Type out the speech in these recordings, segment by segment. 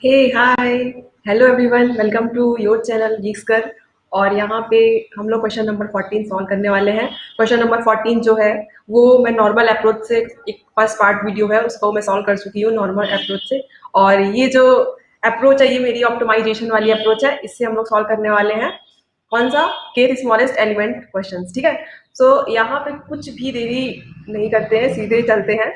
Hey hi hello everyone, welcome to your channel Geeksker. और यहाँ पे हम लोग क्वेश्चन नंबर 14 सॉल्व करने वाले हैं। क्वेश्चन नंबर 14 जो है वो मैं नॉर्मल अप्रोच से, एक फर्स्ट पार्ट वीडियो है उसको मैं सॉल्व कर चुकी हूँ नॉर्मल अप्रोच से। और ये जो अप्रोच है ये मेरी ऑप्टिमाइजेशन वाली अप्रोच है, इससे हम लोग सॉल्व करने वाले हैं कौन सा, के स्मॉलेस्ट एलिमेंट क्वेश्चंस। ठीक है, सो यहाँ पे कुछ भी देरी नहीं करते हैं, सीधे चलते हैं।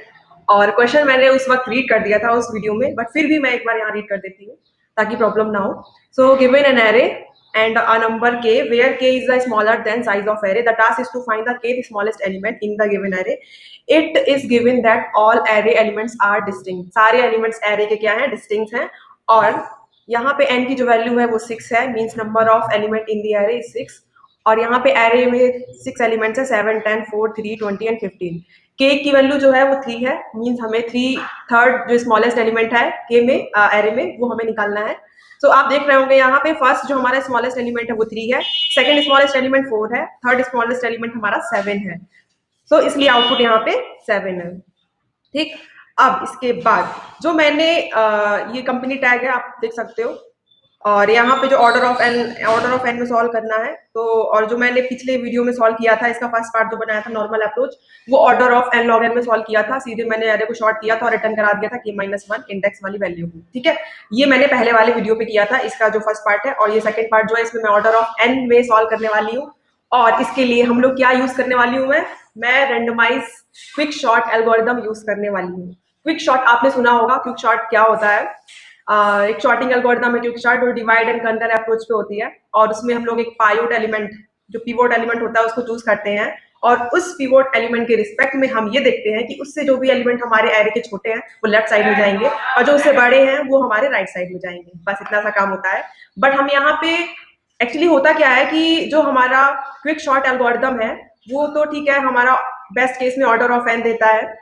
और क्वेश्चन मैंने उस वक्त रीड कर दिया था उस वीडियो में, बट फिर भी मैं एक बार यहाँ रीड कर देती हूँ ताकि प्रॉब्लम ना हो। So given an array and a number k where k is the smaller than size of array, the task is to find the kth smallest element in the given array. It is given that all array elements are distinct. सारे elements array के क्या हैं, distinct हैं। और यहाँ पे n की जो वैल्यू है वो 6 है, means number of element in the array is 6। और यहाँ पे एरे में 6 एलिमेंट्स है, 7 10 4 3 20 एंड 15। के की वैल्यू जो है वो 3 है, मीन्स हमें 3/3 जो स्मॉलेस्ट एलिमेंट है के में, एरे में, वो हमें निकालना है। सो आप देख रहे होंगे यहाँ पे फर्स्ट जो हमारा स्मॉलेस्ट एलिमेंट है वो 3 है, सेकंड स्मॉलेस्ट एलिमेंट 4 है, थर्ड स्मॉलेस्ट एलिमेंट हमारा 7 है। सो इसलिए आउटपुट यहाँ पे 7 है। ठीक, अब इसके बाद जो मैंने ये कंपनी टैग है आप देख सकते हो, और यहाँ पे जो ऑर्डर ऑफ एन में सॉल्व करना है तो, और जो मैंने पिछले वीडियो में सॉल्व किया था इसका फर्स्ट पार्ट जो बनाया था नॉर्मल अप्रोच, वो order of n log n में सॉल्व किया था। सीधे मैंने एरे को शॉर्ट किया था और रिटर्न करा दिया था k-1 इंडेक्स वाली वैल्यू को। ठीक है, ये मैंने पहले वाले वीडियो पे किया था, इसका जो फर्स्ट पार्ट है। और ये सेकंड पार्ट जो है इसमें मैं ऑर्डर ऑफ एन में सॉल्व करने वाली हूँ। और इसके लिए हम लोग क्या यूज करने वाली हूँ, मैं randomise quick short algorithm use करने वाली हूँ। क्विक शॉर्ट आपने सुना होगा, क्विक शॉर्ट क्या होता है। एक शॉर्टिंग एल्गोरिथम है क्विक शॉर्ट, जो डिवाइड एंड कंकर अप्रोच पे होती है। और उसमें हम लोग एक पाइवोट एलिमेंट, जो पिवोट एलिमेंट होता है, उसको चूज करते हैं। और उस पिवोट एलिमेंट के रिस्पेक्ट में हम ये देखते हैं कि उससे जो भी एलिमेंट हमारे एरे के छोटे हैं वो लेफ्ट साइड में जाएंगे, और जो उससे बड़े हैं वो हमारे राइट साइड में जाएंगे। बस इतना सा काम होता है। बट हम यहाँ पे एक्चुअली होता क्या है कि जो हमारा क्विक शॉर्ट एल्गोरिथम है वो तो ठीक है, हमारा बेस्ट केस में ऑर्डर ऑफ एन देता है।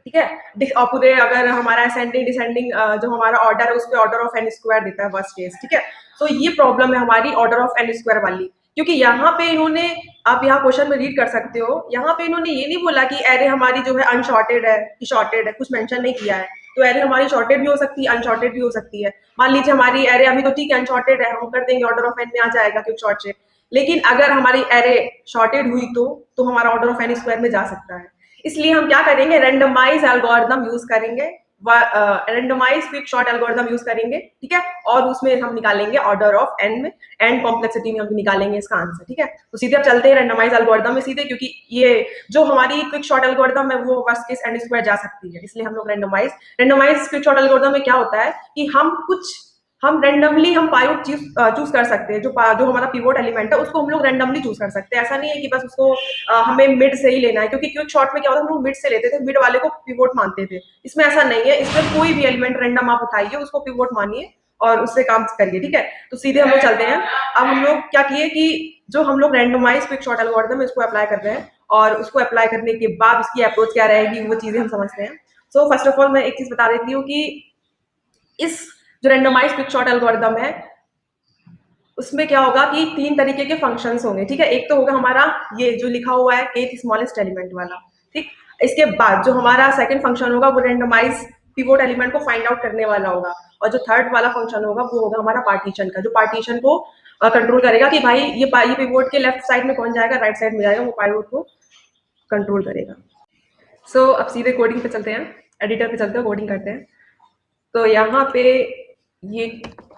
ठीक है, और पूरे अगर हमारा असेंडिंग डिसेंडिंग जो हमारा ऑर्डर है उस पर ऑर्डर ऑफ एन स्क्वायर देता है वर्स्ट केस। ठीक है, तो ये प्रॉब्लम है हमारी ऑर्डर ऑफ एन स्क्वायर वाली, क्योंकि यहाँ पे इन्होंने, आप यहाँ क्वेश्चन में रीड कर सकते हो, यहाँ पे इन्होंने ये नहीं बोला कि एरे हमारी जो है अनशॉर्टेड है कि शॉर्टेड है, कुछ मेंशन नहीं किया है। तो एरे हमारी शॉर्टेड भी हो सकती है, अनशॉर्टेड भी हो सकती है। मान लीजिए हमारी एरे अभी तो ठीक है अनशॉर्टेड है, हम कर देंगे ऑर्डर ऑफ एन में आ जाएगा क्योंकि शॉर्ट से। लेकिन अगर हमारी एरे शॉर्टेड हुई तो हमारा ऑर्डर ऑफ एन स्क्वायर में जा सकता है। इसलिए हम क्या करेंगे, रेंडमाइज एल्गोरिथम यूज करेंगे, randomise quick short algorithm use करेंगे। ठीक है, और उसमें हम निकालेंगे ऑर्डर ऑफ एन में, एंड कॉम्प्लेक्सिटी में हम निकालेंगे इसका आंसर। ठीक है, तो सीधे अब चलते हैं रेंडमाइज एल्गोरिथम में सीधे, क्योंकि ये जो हमारी क्विक शॉर्ट एल्गोरिथम है वो वर्स्ट केस एन स्क्वायर जा सकती है, इसलिए हम लोग रेंडमाइज क्विक शॉर्ट एल्गोरिथम में क्या होता है कि हम रेंडमली हम पाइवट चूज कर सकते हैं। जो हमारा पिवोट एलिमेंट है उसको हम लोग रेंडमली चूज कर सकते हैं। ऐसा नहीं है कि बस उसको हमें मिड से ही लेना है, क्योंकि क्विक शॉर्ट में क्या होता है, हम लोग मिड से लेते थे, मिड वाले को पिवोट मानते थे। इसमें ऐसा नहीं है, इसमें कोई भी एलिमेंट रेंडम आप उठाइए उसको पिवोट मानिए और उससे काम करिए। ठीक है, तो सीधे हम लोग चलते हैं। अब हम लोग क्या किए कि जो हम लोग रेंडमाइज क्विक शॉर्ट एल्गोरिथम है उसको अप्लाई कर रहे हैं, और उसको अप्लाई करने के बाद उसकी अप्रोच क्या रहेगी वो चीजें हम समझते हैं। सो फर्स्ट ऑफ ऑल मैं एक चीज बता देती हूँ कि इस जो रेंडमाइज क्विक शॉर्ट एल्गोरिथम है उसमें क्या होगा कि 3 तरीके के फंक्शंस होंगे। ठीक है, एक तो होगा हमारा ये जो लिखा हुआ है केथ स्मॉलेस्ट एलिमेंट वाला। ठीक, इसके बाद जो हमारा सेकंड फंक्शन होगा वो रेंडमाइज पिवोट एलिमेंट को फाइंड आउट करने वाला होगा, और जो थर्ड वाला फंक्शन होगा वो होगा हमारा पार्टीशन का, जो पार्टीशन को कंट्रोल करेगा कि भाई ये पिवोट के लेफ्ट साइड में कौन जाएगा, राइट साइड में जाएगा, वो पाइवोट को कंट्रोल करेगा। सो अब सीधे कोडिंग पे चलते हैं, एडिटर पे चलते हैं, कोडिंग करते हैं। तो यहाँ पे ये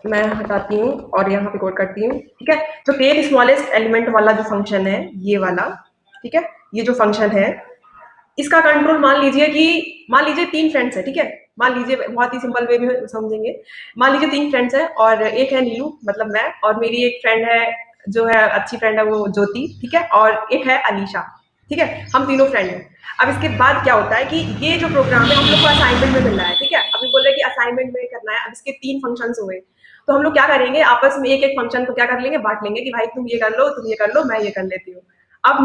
मैं हटाती हूँ और यहाँ पे कोड करती हूँ। ठीक है, तो केथ स्मॉलेस्ट एलिमेंट वाला जो फंक्शन है ये वाला, ठीक है, ये जो फंक्शन है इसका कंट्रोल मान लीजिए 3 फ्रेंड्स है। ठीक है, मान लीजिए, बहुत ही सिंपल वे में समझेंगे। मान लीजिए 3 फ्रेंड्स है, और एक है नीलू मतलब मैं, और मेरी एक फ्रेंड है जो है अच्छी फ्रेंड है वो ज्योति। ठीक है, और एक है अलीशा। ठीक है, हम तीनों फ्रेंड हैं। अब इसके बाद क्या होता है कि ये जो प्रोग्राम है हम लोग को असाइनमेंट में मिल रहा है। ठीक है, अभी बोल रहे कि असाइनमेंट में करना है। अब इसके 3 फंक्शंस हुए, तो हम लोग क्या करेंगे, आपस में एक एक फंक्शन को क्या कर लेंगे, बांट लेंगे कि भाई तुम ये कर लो, तुम ये कर लो, मैं ये कर लेती हूँ। अब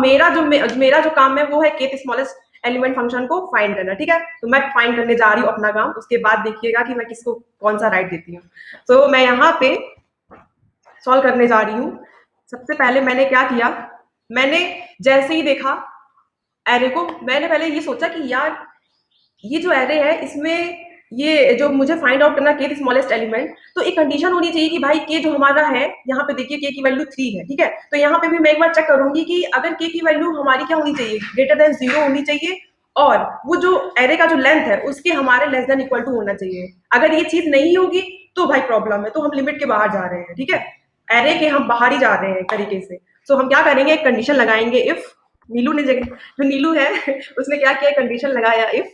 मेरा जो काम है वो है केथ स्मॉलेस्ट एलिमेंट फंक्शन को फाइंड करना। ठीक है, तो मैं फाइंड करने जा रही हूँ अपना काम, उसके बाद देखिएगा कि मैं किसको कौन सा राइट देती हूँ। तो मैं यहाँ पे सॉल्व करने जा रही हूँ। सबसे पहले मैंने क्या किया, मैंने जैसे ही देखा एरे को, मैंने पहले ये सोचा कि यार ये जो एरे है इसमें ये जो मुझे फाइंड आउट करना के स्मॉलेस्ट एलिमेंट, तो एक कंडीशन होनी चाहिए कि भाई के जो हमारा है, यहाँ पे देखिए के की वैल्यू 3 है, ठीक है। तो यहाँ पे भी मैं एक बार चेक करूंगी कि अगर के की वैल्यू हमारी क्या होनी चाहिए, ग्रेटर देन 0 होनी चाहिए, और वो जो एरे का जो लेंथ है उसके हमारे लेस देन इक्वल टू होना चाहिए। अगर ये चीज नहीं होगी तो भाई प्रॉब्लम है, तो हम लिमिट के बाहर जा रहे हैं, ठीक है। एरे के हम बाहर ही जा रहे हैं एक तरीके से। तो हम क्या करेंगे, एक कंडीशन लगाएंगे इफ, नीलू ने जगह जो नीलू है उसने क्या किया, कंडीशन लगाया इफ,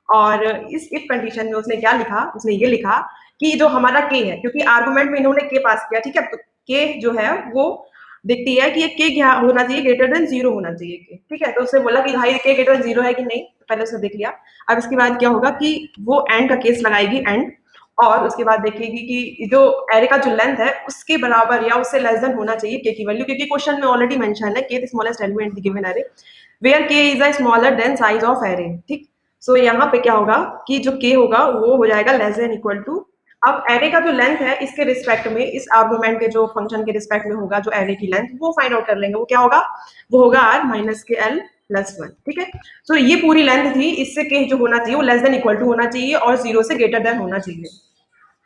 और इस इफ कंडीशन में उसने क्या लिखा, उसने ये लिखा कि जो हमारा के है, क्योंकि आर्गुमेंट में इन्होंने के पास किया, ठीक है, तो के जो है वो देखती है कि ये के क्या होना चाहिए, ग्रेटर देन 0 होना चाहिए के, ठीक है। तो उसने बोला कि भाई के ग्रेटर देन 0 है कि नहीं, तो पहले उसने देख लिया। अब इसके बाद क्या होगा कि वो एंड का केस लगाएगी, एंड, और उसके बाद देखेगी कि जो एरे का जो लेंथ है उसके बराबर या उससे लेस देन होना चाहिए के की वैल्यू, क्योंकि क्वेश्चन में ऑलरेडी मेंशन है के the smallest element given array where K is a smaller than size of array, ठीक। सो यहाँ पे क्या होगा कि जो के होगा वो हो जाएगा लेस देन इक्वल टू, अब एरे का जो लेंथ है इसके रिस्पेक्ट में, इस आर्गुमेंट के जो फंक्शन के रिस्पेक्ट में होगा जो एरे की लेंथ, वो फाइंड आउट कर लेंगे। वो क्या होगा, वो होगा आर माइनस के एल प्लस 1, ठीक है। तो ये पूरी लेंथ थी, इससे के जो होना चाहिए वो लेस देन इक्वल टू होना चाहिए और 0 से ग्रेटर देन होना चाहिए।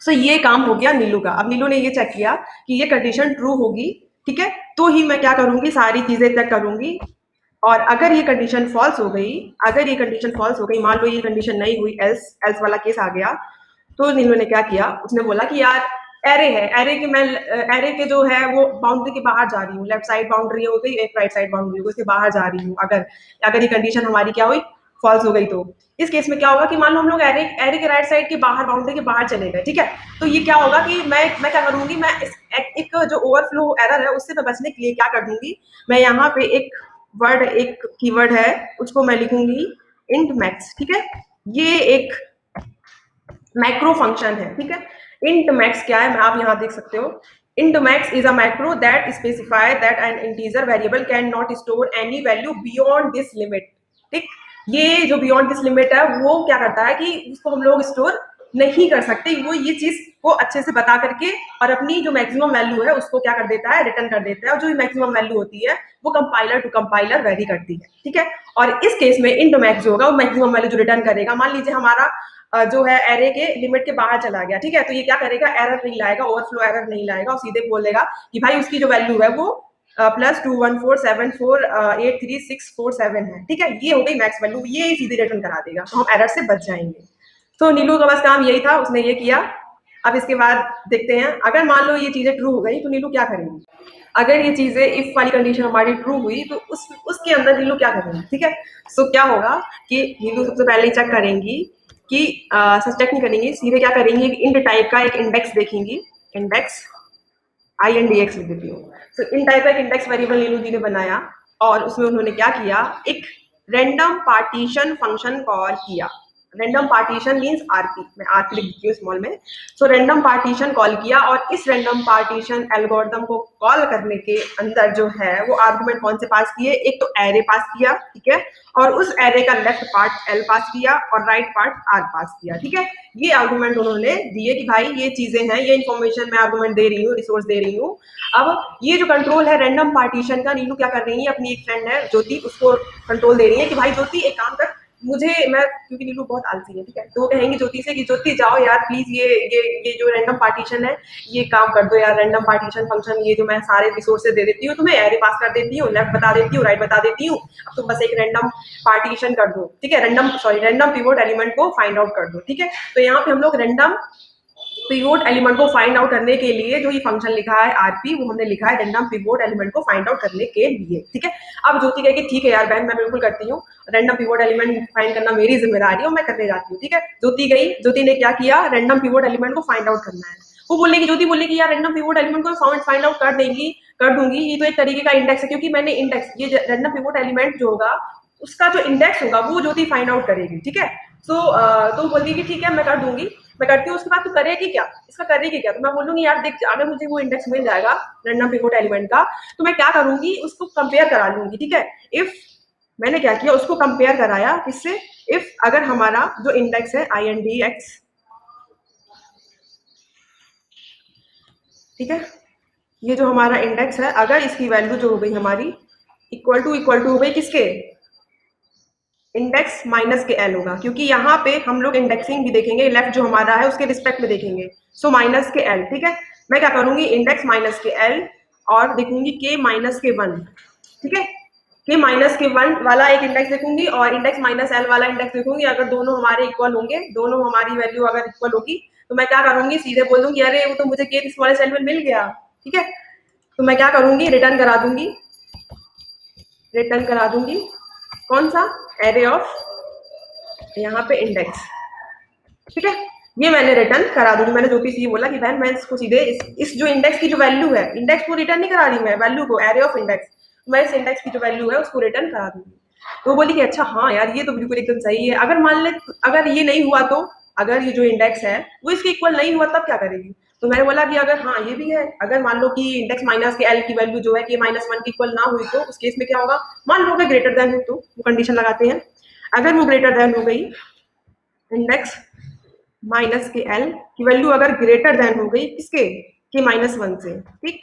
सो ये काम हो गया नीलू का। अब नीलू ने ये चेक किया कि ये कंडीशन ट्रू होगी, ठीक है, तो ही मैं क्या करूंगी, सारी चीजें चेक करूंगी। और अगर ये कंडीशन फॉल्स हो गई, अगर ये कंडीशन फॉल्स हो गई, मान लो ये कंडीशन नहीं हुई, एल्स एल्स वाला केस आ गया, तो नीलू ने क्या किया, उसने बोला कि यार एरे है, एरे के मैं एरे के जो है वो बाउंड्री के बाहर जा रही हूँ, लेफ्ट साइड बाउंड्री हो गई, एक राइट साइड बाउंड्री हो गई, उसके बाहर जा रही हूँ। अगर अगर ये कंडीशन हमारी क्या हुई, फॉल्स हो गई, तो इस केस में क्या होगा कि मान लो हम लोग एरे एरे के राइट साइड के बाहर, बाउंड्री के बाहर चले गए, ठीक है। तो ये क्या होगा कि मैं क्या करूंगी, मैं एक जो ओवरफ्लो एरर है उससे मैं बचने के लिए क्या कर दूंगी, मैं यहाँ पे एक वर्ड, एक कीवर्ड है, उसको मैं लिखूंगी इंट मैक्स, ठीक है। ये एक मैक्रो फंक्शन है, ठीक है। इंट मैक्स क्या है, मैं आप यहाँ देख सकते हो, int max is a macro that specify that N integer variable can not store any value beyond this limit, ठीक। ये जो बियॉन्ड दिस लिमिट है वो क्या करता है कि उसको हम लोग स्टोर नहीं कर सकते, वो ये चीज को अच्छे से बता करके और अपनी जो मैक्सिमम वैल्यू है उसको क्या कर देता है, रिटर्न कर देता है, और जो मैक्सिमम वैल्यू होती है वो कंपाइलर टू कंपाइलर वेरी करती है, ठीक है। और इस केस में इंट मैक्स जो होगा वो मैक्सिमम वैल्यू जो रिटर्न करेगा, मान लीजिए हमारा जो है एरे के लिमिट के बाहर चला गया, ठीक है, तो ये क्या करेगा, एरर नहीं लाएगा, ओवरफ्लो एरर नहीं लाएगा, और सीधे बोलेगा कि भाई उसकी जो वैल्यू है वो +214748364 है, ठीक है। ये हो गई मैक्स वैल्यू, ये सीधे रिटर्न करा देगा, तो हम एरर से बच जाएंगे। तो नीलू का बस काम यही था, उसने ये किया। अब इसके बाद देखते हैं, अगर मान लो ये चीजें ट्रू हो गई तो नीलू क्या करेंगी। अगर ये चीजें इफ वाली कंडीशन हमारी ट्रू हुई तो उसके अंदर नीलू क्या करेंगी, ठीक है। सो क्या होगा कि नीलू सबसे पहले चेक करेंगी कि सच चेक नहीं करेंगी, सीधे क्या करेंगी, इंट टाइप का एक इंडेक्स देखेंगी, इंडेक्स INDX लिख देती हूँ। तो इन टाइप का एक इंडेक्स वेरिएबल नीलू जी ने बनाया, और उसमें उन्होंने क्या किया, एक रैंडम पार्टीशन फंक्शन कॉल किया। रैंडम पार्टीशन मींस आरपी, मैं आरपी लिख देती हूँ स्मॉल में। सो रैंडम पार्टीशन कॉल किया, और इस रैंडम पार्टीशन एल्गोरिथम को कॉल करने के अंदर जो है वो आर्गुमेंट कौन से पास किए, एक तो एरे पास किया, ठीक है, और उस एरे का लेफ्ट पार्ट एल पास किया और राइट पार्ट आर पास किया, ठीक है। ये आर्गुमेंट उन्होंने दिए कि भाई ये चीजें हैं, ये इन्फॉर्मेशन मैं आर्गुमेंट दे रही हूँ, रिसोर्स दे रही हूँ। अब ये जो कंट्रोल है रैंडम पार्टीशन का, नीलू क्या कर रही है, अपनी एक फ्रेंड है ज्योति, उसको कंट्रोल दे रही है कि भाई ज्योति एक काम कर, मुझे मैं, क्योंकि नीलू बहुत आलसी है, ठीक है, तो वो कहेंगे ज्योति से कि ज्योति जाओ यार प्लीज, ये जो रैंडम पार्टीशन है ये काम कर दो यार, रैंडम पार्टीशन फंक्शन, ये जो मैं सारे रिसोर्सेज दे देती हूँ तुम्हें, एरे पास कर देती हूँ, लेफ्ट बता देती हूँ, राइट बता देती हूँ, अब तुम बस एक रैंडम पार्टीशन कर दो, ठीक है, रैंडम पिवोट एलिमेंट को फाइंड आउट कर दो, ठीक है। तो यहाँ पे हम लोग रैंडम पिवोट एलिमेंट को फाइंड आउट करने के लिए जो ये फंक्शन लिखा है आरपी, वो हमने लिखा है रैंडम पिवोट एलिमेंट को फाइंड आउट करने के लिए, ठीक है। अब ज्योति कहे कि ठीक है यार बहन, मैं बिल्कुल करती हूँ, रैंडम पिवोट एलिमेंट फाइंड करना मेरी जिम्मेदारी है और मैं करने जाती हूँ, ठीक है। ज्योति गई, ज्योति ने क्या किया, रैंडम पिवोट एलिमेंट को फाइंड आउट करना है। वो बोलने की, ज्योति बोलने की यार रैंडम पिवोट एलिमेंट को फाइंड आउट कर देंगी, कर दूंगी, ये तो एक तरीके का इंडेक्स है, क्योंकि मैंने इंडेक्स, ये रैंडम पिवोट एलिमेंट जो होगा उसका जो इंडेक्स होगा वो ज्योति फाइंड आउट करेगी, ठीक है। सो तो बोलती कि ठीक है मैं कर दूंगी, मैं करती हूँ, उसके बाद तू करेगी क्या, इसका करेगी क्या, तो मैं बोलूंगी यार देख, अगर मुझे वो इंडेक्स मिल जाएगा रैंडम पिवोट एलिमेंट का, तो मैं क्या करूंगी, उसको कंपेयर करा लूंगी, ठीक है। इफ मैंने क्या किया, उसको कंपेयर कराया किससे, इफ अगर हमारा जो इंडेक्स है INDX, ठीक है, ये जो हमारा इंडेक्स है, अगर इसकी वैल्यू जो हो गई हमारी इक्वल टू हो गई किसके, इंडेक्स माइनस के एल होगा, क्योंकि यहाँ पे हम लोग इंडेक्सिंग भी देखेंगे, लेफ्ट जो हमारा है उसके रिस्पेक्ट में देखेंगे। सो माइनस के एल, ठीक है। मैं क्या करूंगी, इंडेक्स माइनस के एल और देखूंगी के माइनस के 1, ठीक है। के माइनस के 1 वाला एक इंडेक्स देखूंगी और इंडेक्स माइनस एल वाला इंडेक्स देखूंगी। अगर दोनों हमारे इक्वल होंगे, दोनों हमारी वैल्यू अगर इक्वल होगी, तो मैं क्या करूंगी, सीधे बोल दूंगी अरे वो तो मुझे के स्मॉलेस्ट एलिमेंट मिल गया, ठीक है। तो मैं क्या करूंगी, रिटर्न करा दूंगी, रिटर्न करा दूंगी कौन सा, एरे ऑफ यहाँ पे इंडेक्स, ठीक है। ये मैंने रिटर्न करा दूंगी। मैंने जो भी सी बोला कि बहन मैं इसको सीधे इस जो इंडेक्स की जो वैल्यू है, इंडेक्स को रिटर्न नहीं करा रही मैं, वैल्यू को, एरे ऑफ इंडेक्स, मैं इस इंडेक्स की जो वैल्यू है उसको रिटर्न करा दूंगी। तो वो बोली कि अच्छा हाँ यार ये तो बिल्कुल एकदम सही है। अगर मान ले अगर ये नहीं हुआ, तो अगर ये जो इंडेक्स है वो इसके इक्वल नहीं हुआ तब क्या करेगी। तो मैंने बोला कि अगर हाँ ये भी है, अगर मान लो कि इंडेक्स माइनस के एल की वैल्यू जो है कि -1 की इक्वल ना हुई, तो उस केस में क्या होगा, मान लो अगर ग्रेटर देन हो तो वो कंडीशन लगाते हैं। अगर वो ग्रेटर देन हो गई, इंडेक्स माइनस के एल की वैल्यू अगर ग्रेटर देन हो गई किसके, के -1 से, ठीक।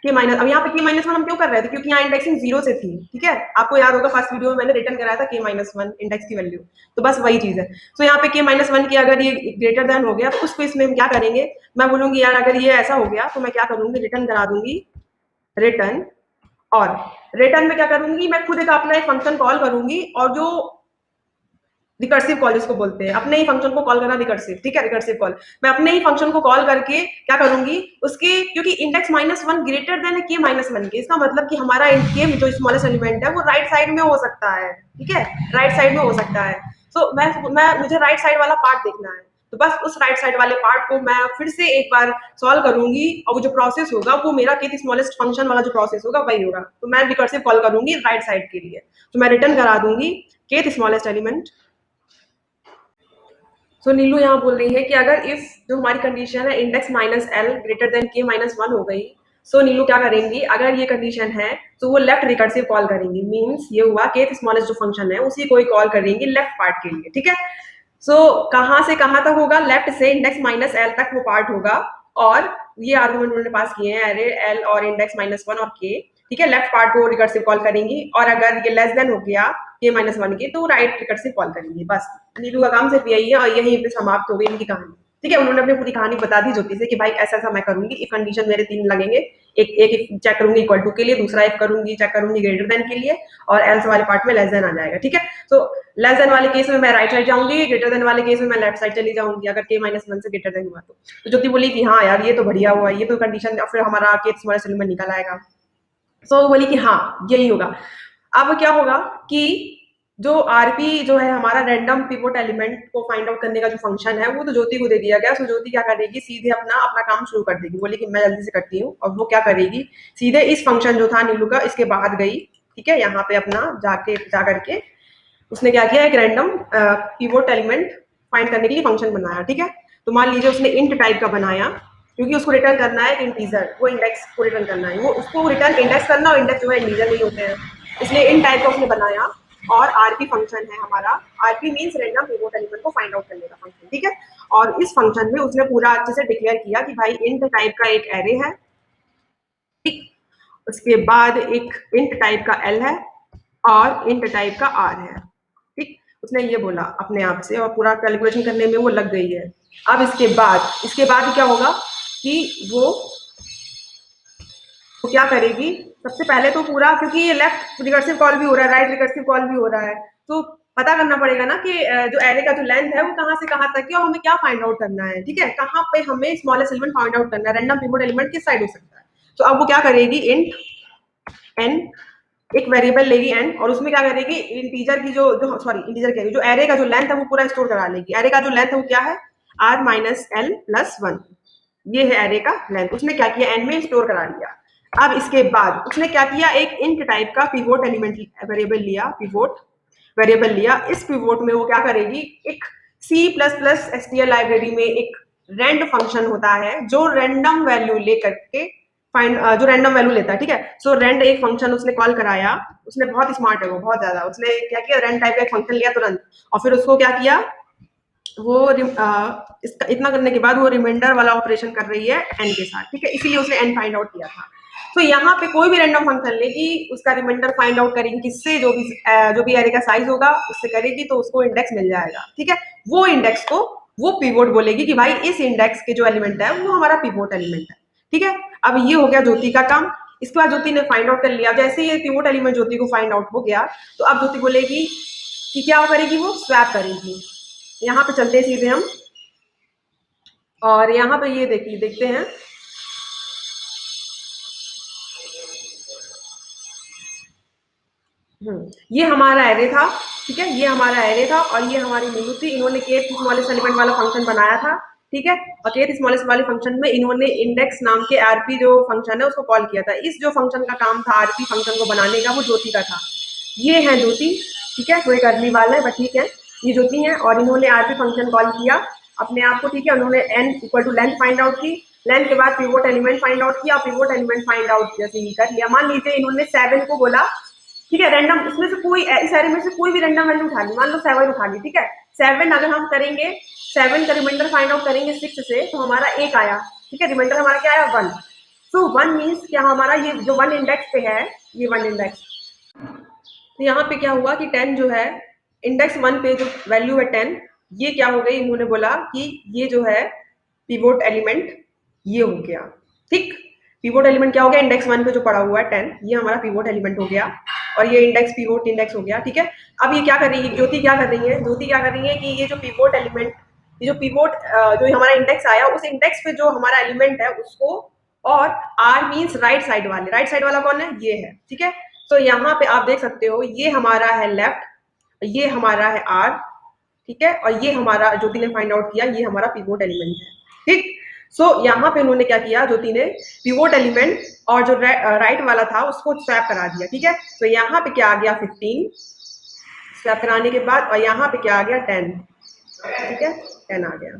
के माइनस, अब यहाँ पे के -1 हम क्यों कर रहे थे, क्योंकि यहाँ इंडेक्सिंग 0 से थी, ठीक है। आपको याद होगा फर्स्ट वीडियो में मैंने रिटर्न कराया था के -1 इंडेक्स की वैल्यू, तो बस वही चीज है। तो यहाँ पे के -1 की अगर ये ग्रेटर देन हो गया, तो उस केस में हम क्या करेंगे, मैं बोलूंगी यार अगर ये ऐसा हो गया तो मैं क्या करूंगी, रिटर्न करा दूंगी, रिटर्न। और रिटर्न में क्या करूंगी, मैं खुद एक अपना एक फंक्शन कॉल करूंगी, और जो रिकर्सिव कॉल जिसको बोलते हैं, अपने ही फंक्शन को कॉल करना रिकर्सिव, ठीक है, रिकर्सिव कॉल। मैं अपने ही फंक्शन को कॉल करके क्या करूंगी, उसके, क्योंकि इंडेक्स -1 ग्रेटर देन है के -1 के, इसका मतलब कि हमारा के जो स्मॉलेस्ट एलिमेंट है वो राइट साइड में हो सकता है, ठीक है, राइट साइड में हो सकता है। तो मैं मुझे राइट साइड वाला पार्ट देखना है, तो बस उस राइट साइड वाले पार्ट को मैं फिर से एक बार सॉल्व करूंगी, और वो जो प्रोसेस होगा वो मेरा के स्मॉलेस्ट फंक्शन वाला जो प्रोसेस होगा वही होगा। तो मैं रिकर्सिव कॉल करूंगी राइट साइड के लिए, तो मैं रिटर्न करा दूंगी के स्मॉलेस्ट एलिमेंट। सो नीलू यहाँ बोल रही है कि अगर इफ जो हमारी कंडीशन है index minus L greater than के -1 हो गई, सो नीलू क्या करेंगी, अगर ये कंडीशन है तो वो लेफ्ट रिकर्सिव कॉल करेंगी। मींस ये हुआ के स्मॉलेस्ट जो फंक्शन है उसी को ही कॉल करेंगी लेफ्ट पार्ट के लिए, ठीक है। सो कहाँ से कहाँ तक होगा, लेफ्ट से इंडेक्स माइनस एल तक वो पार्ट होगा, और ये आर्गुमेंट उन्होंने पास किए हैं एरे एल और इंडेक्स -1 और के, ठीक है। लेफ्ट पार्ट को रिकर्सिव कॉल करेंगी, और अगर ये लेस देन हो गया के -1 के, तो राइट रिकर्सिव कॉल करेंगी। बस नीलू का काम सिर्फ यही है, और यहीं पे समाप्त हो गई इनकी कहानी, ठीक है। उन्होंने अपनी पूरी कहानी बता दी ज्योति से कि भाई ऐसा ऐसा मैं करूंगी, इफ कंडीशन मेरे 3 लगेंगे, एक चेक करूंगी इक्वल टू के लिए, दूसरा इफ करूंगी चेक करूंगी ग्रेटर देन के लिए, और एल्स वाले पार्ट में लेस देन आ जाएगा, ठीक है। तो लेस देन वाले केस में मैं राइट साइड जाऊंगी, ग्रेटर देन वाले केस में मैं लेफ्ट साइड चली जाऊंगी, अगर के -1 से ग्रेटर देन हुआ तो ज्योति बोली कि हाँ यार ये तो बढ़िया हुआ, ये तो कंडीशन, फिर हमारा के स्मॉलेस्ट एलिमेंट निकल आएगा। सो बोली कि हाँ यही होगा। अब क्या होगा कि जो आरपी जो है हमारा रैंडम पिवोट एलिमेंट को फाइंड आउट करने का जो फंक्शन है वो तो ज्योति को दे दिया गया। सो ज्योति क्या करेगी, सीधे अपना अपना काम शुरू कर देगी, बोली कि मैं जल्दी से करती हूँ। और वो क्या करेगी, सीधे इस फंक्शन जो था नीलू का, इसके बाद गई, ठीक है, यहाँ पे अपना जा करके उसने क्या किया, एक रैंडम पिवोट एलिमेंट फाइंड करने के लिए फंक्शन बनाया, ठीक है। तो मान लीजिए उसने इंट टाइप का बनाया, क्योंकि उसको रिटर्न करना है इंटीजर, वो इंडेक्स को रिटर्न करना है, वो उसको रिटर्न इंडेक्स करना, और इंडेक्स जो है इंटीजर नहीं होते हैं, इसलिए इन टाइप का उसने बनाया। और आरपी फंक्शन है हमारा, RP means random pivot element को फाइंड आउट करने का फंक्शन, ठीक है। और इस फंक्शन में उसने पूरा अच्छे से डिक्लेयर किया कि भाई इंट टाइप का एक एरे है, ठीक, उसके बाद एक इंट टाइप का एल है, और इंट टाइप का आर है, ठीक। उसने ये बोला अपने आप से, और पूरा कैलकुलेशन करने में वो लग गई है। अब इसके बाद क्या होगा कि वो क्या करेगी, सबसे पहले तो पूरा, क्योंकि ये लेफ्ट रिकर्सिव कॉल भी हो रहा है, राइट रिकर्सिव कॉल भी हो रहा है, तो पता करना पड़ेगा ना कि जो एरे का जो लेंथ है वो कहाँ से कहाँ तक है, और हमें क्या फाइंड आउट करना है, ठीक है, कहाँ पे हमें स्मॉलेस्ट एलिमेंट फाइंड आउट करना है, रैंडम पिवोट एलिमेंट किस साइड हो सकता है। तो अब वो क्या करेगी, इंट एन, एक वेरिएबल लेगी एन, और उसमें क्या करेगी, इंटीजर की जो जो सॉरी इंटीजर कह रही जो एरे का जो लेंथ है वो पूरा स्टोर करा लेगी। एरे का जो लेंथ है वो क्या है, r - l + 1, ये है एरे का लेंथ, उसने क्या किया, एन में स्टोर करा लिया। अब इसके बाद उसने क्या किया, एक इंट टाइप का पिवोट एलिमेंट वेरिएबल लिया, पिवोट वेरिएबल लिया। इस पिवोट में वो क्या करेगी, एक C++ STL लाइब्रेरी में एक रैंड फंक्शन होता है जो रैंडम वैल्यू लेकर के फाइंड, जो रैंडम वैल्यू लेता है, ठीक है। सो रैंड एक फंक्शन उसने कॉल कराया, उसने बहुत स्मार्ट है वो, बहुत ज्यादा, उसने क्या किया, रैंड टाइप का एक फंक्शन लिया तुरंत, और फिर उसको क्या किया, वो इसका इतना करने के बाद वो रिमाइंडर वाला ऑपरेशन कर रही है एन के साथ, ठीक है, इसीलिए उसने एन फाइंड आउट किया था। तो यहाँ पे कोई भी रैंडम फंक्शन लेगी, उसका रिमाइंडर फाइंड आउट करेगी किससे, जो भी एरे का साइज होगा उससे करेगी, तो उसको इंडेक्स मिल जाएगा। ठीक है, वो इंडेक्स को वो पिवोट बोलेगी कि भाई इस इंडेक्स के जो एलिमेंट है वो हमारा पिवोट एलिमेंट है। ठीक है, अब ये हो गया ज्योति का काम। इसके बाद ज्योति ने फाइंड आउट कर लिया। जैसे ही ये पिवोट एलिमेंट ज्योति को फाइंड आउट हो गया, तो अब ज्योति बोलेगी कि क्या करेगी, वो स्वैप करेगी। यहाँ पे चलते हैं सीधे हम, और यहाँ पे ये देखते हैं। ये हमारा एरे था। ठीक है, ये हमारा एरे था और ये हमारी मीनू थी। इन्होंने केथ स्मॉलेस्ट एलिमेंट वाला फंक्शन बनाया था। ठीक है, और केथ स्मॉलेस्ट वाले फंक्शन में इन्होंने इंडेक्स नाम के आरपी जो फंक्शन है उसको कॉल किया था। इस जो फंक्शन का काम था आरपी फंक्शन को बनाने का, वो ज्योति का था। ये है ज्योति। ठीक है, कोई करने वाला है, बट ठीक है, ये ज्योति है और इन्होंने आरपी फंक्शन कॉल किया अपने आप को। ठीक है, उन्होंने n equal to length find out की। लेंथ के बाद पिवोट एलिमेंट फाइंड आउट किया, पिवोट एलिमेंट फाइंड आउट जैसे ही कर लिया। मान लीजिए इन्होंने 7 को बोला। ठीक है, रैंडम इसमें से कोई, इस एरे में से कोई भी रैंडम वैल्यू उठा ली, मान लो 7 उठा ली। ठीक है, 7 अगर हम करेंगे, 7 का रिमाइंडर फाइंड आउट करेंगे 6 से, तो हमारा 1 आया। ठीक है, रिमाइंडर हमारा क्या आया, 1। सो 1 मीन्स क्या, हमारा ये जो 1 इंडेक्स पे है, ये 1 इंडेक्स। तो यहाँ पे क्या हुआ कि 10 जो है, इंडेक्स 1 पे जो वैल्यू है 10, ये क्या हो गई, इन्होंने बोला कि ये जो है पिवोट एलिमेंट ये हो गया। ठीक, पिवोट एलिमेंट क्या हो गया, इंडेक्स 1 पे जो पड़ा हुआ है 10, ये हमारा पिवोट एलिमेंट हो गया और ये इंडेक्स पिवोट इंडेक्स हो गया। ठीक है, अब ये क्या कर रही है ज्योति, क्या कर रही है ज्योति, क्या कर रही है कि ये जो पिवोट एलिमेंट, ये जो पिवोट जो हमारा इंडेक्स आया, उस इंडेक्स पे जो हमारा एलिमेंट है उसको, और आर मीन्स राइट साइड वाले, राइट साइड वाला कौन है, ये है। ठीक है, तो यहाँ पे आप देख सकते हो, ये हमारा है लेफ्ट, ये हमारा है आर। ठीक है, और ये हमारा ज्योति ने फाइंड आउट किया, ये हमारा पिवोट एलिमेंट है। ठीक, सो यहाँ पे उन्होंने क्या किया, ज्योति ने पिवोट एलिमेंट और जो राइट वाला था उसको स्वैप करा दिया। ठीक है, तो यहाँ पे क्या आ गया, 15 स्वैप कराने के बाद, और यहाँ पे क्या आ गया, 10। ठीक है, 10 आ गया।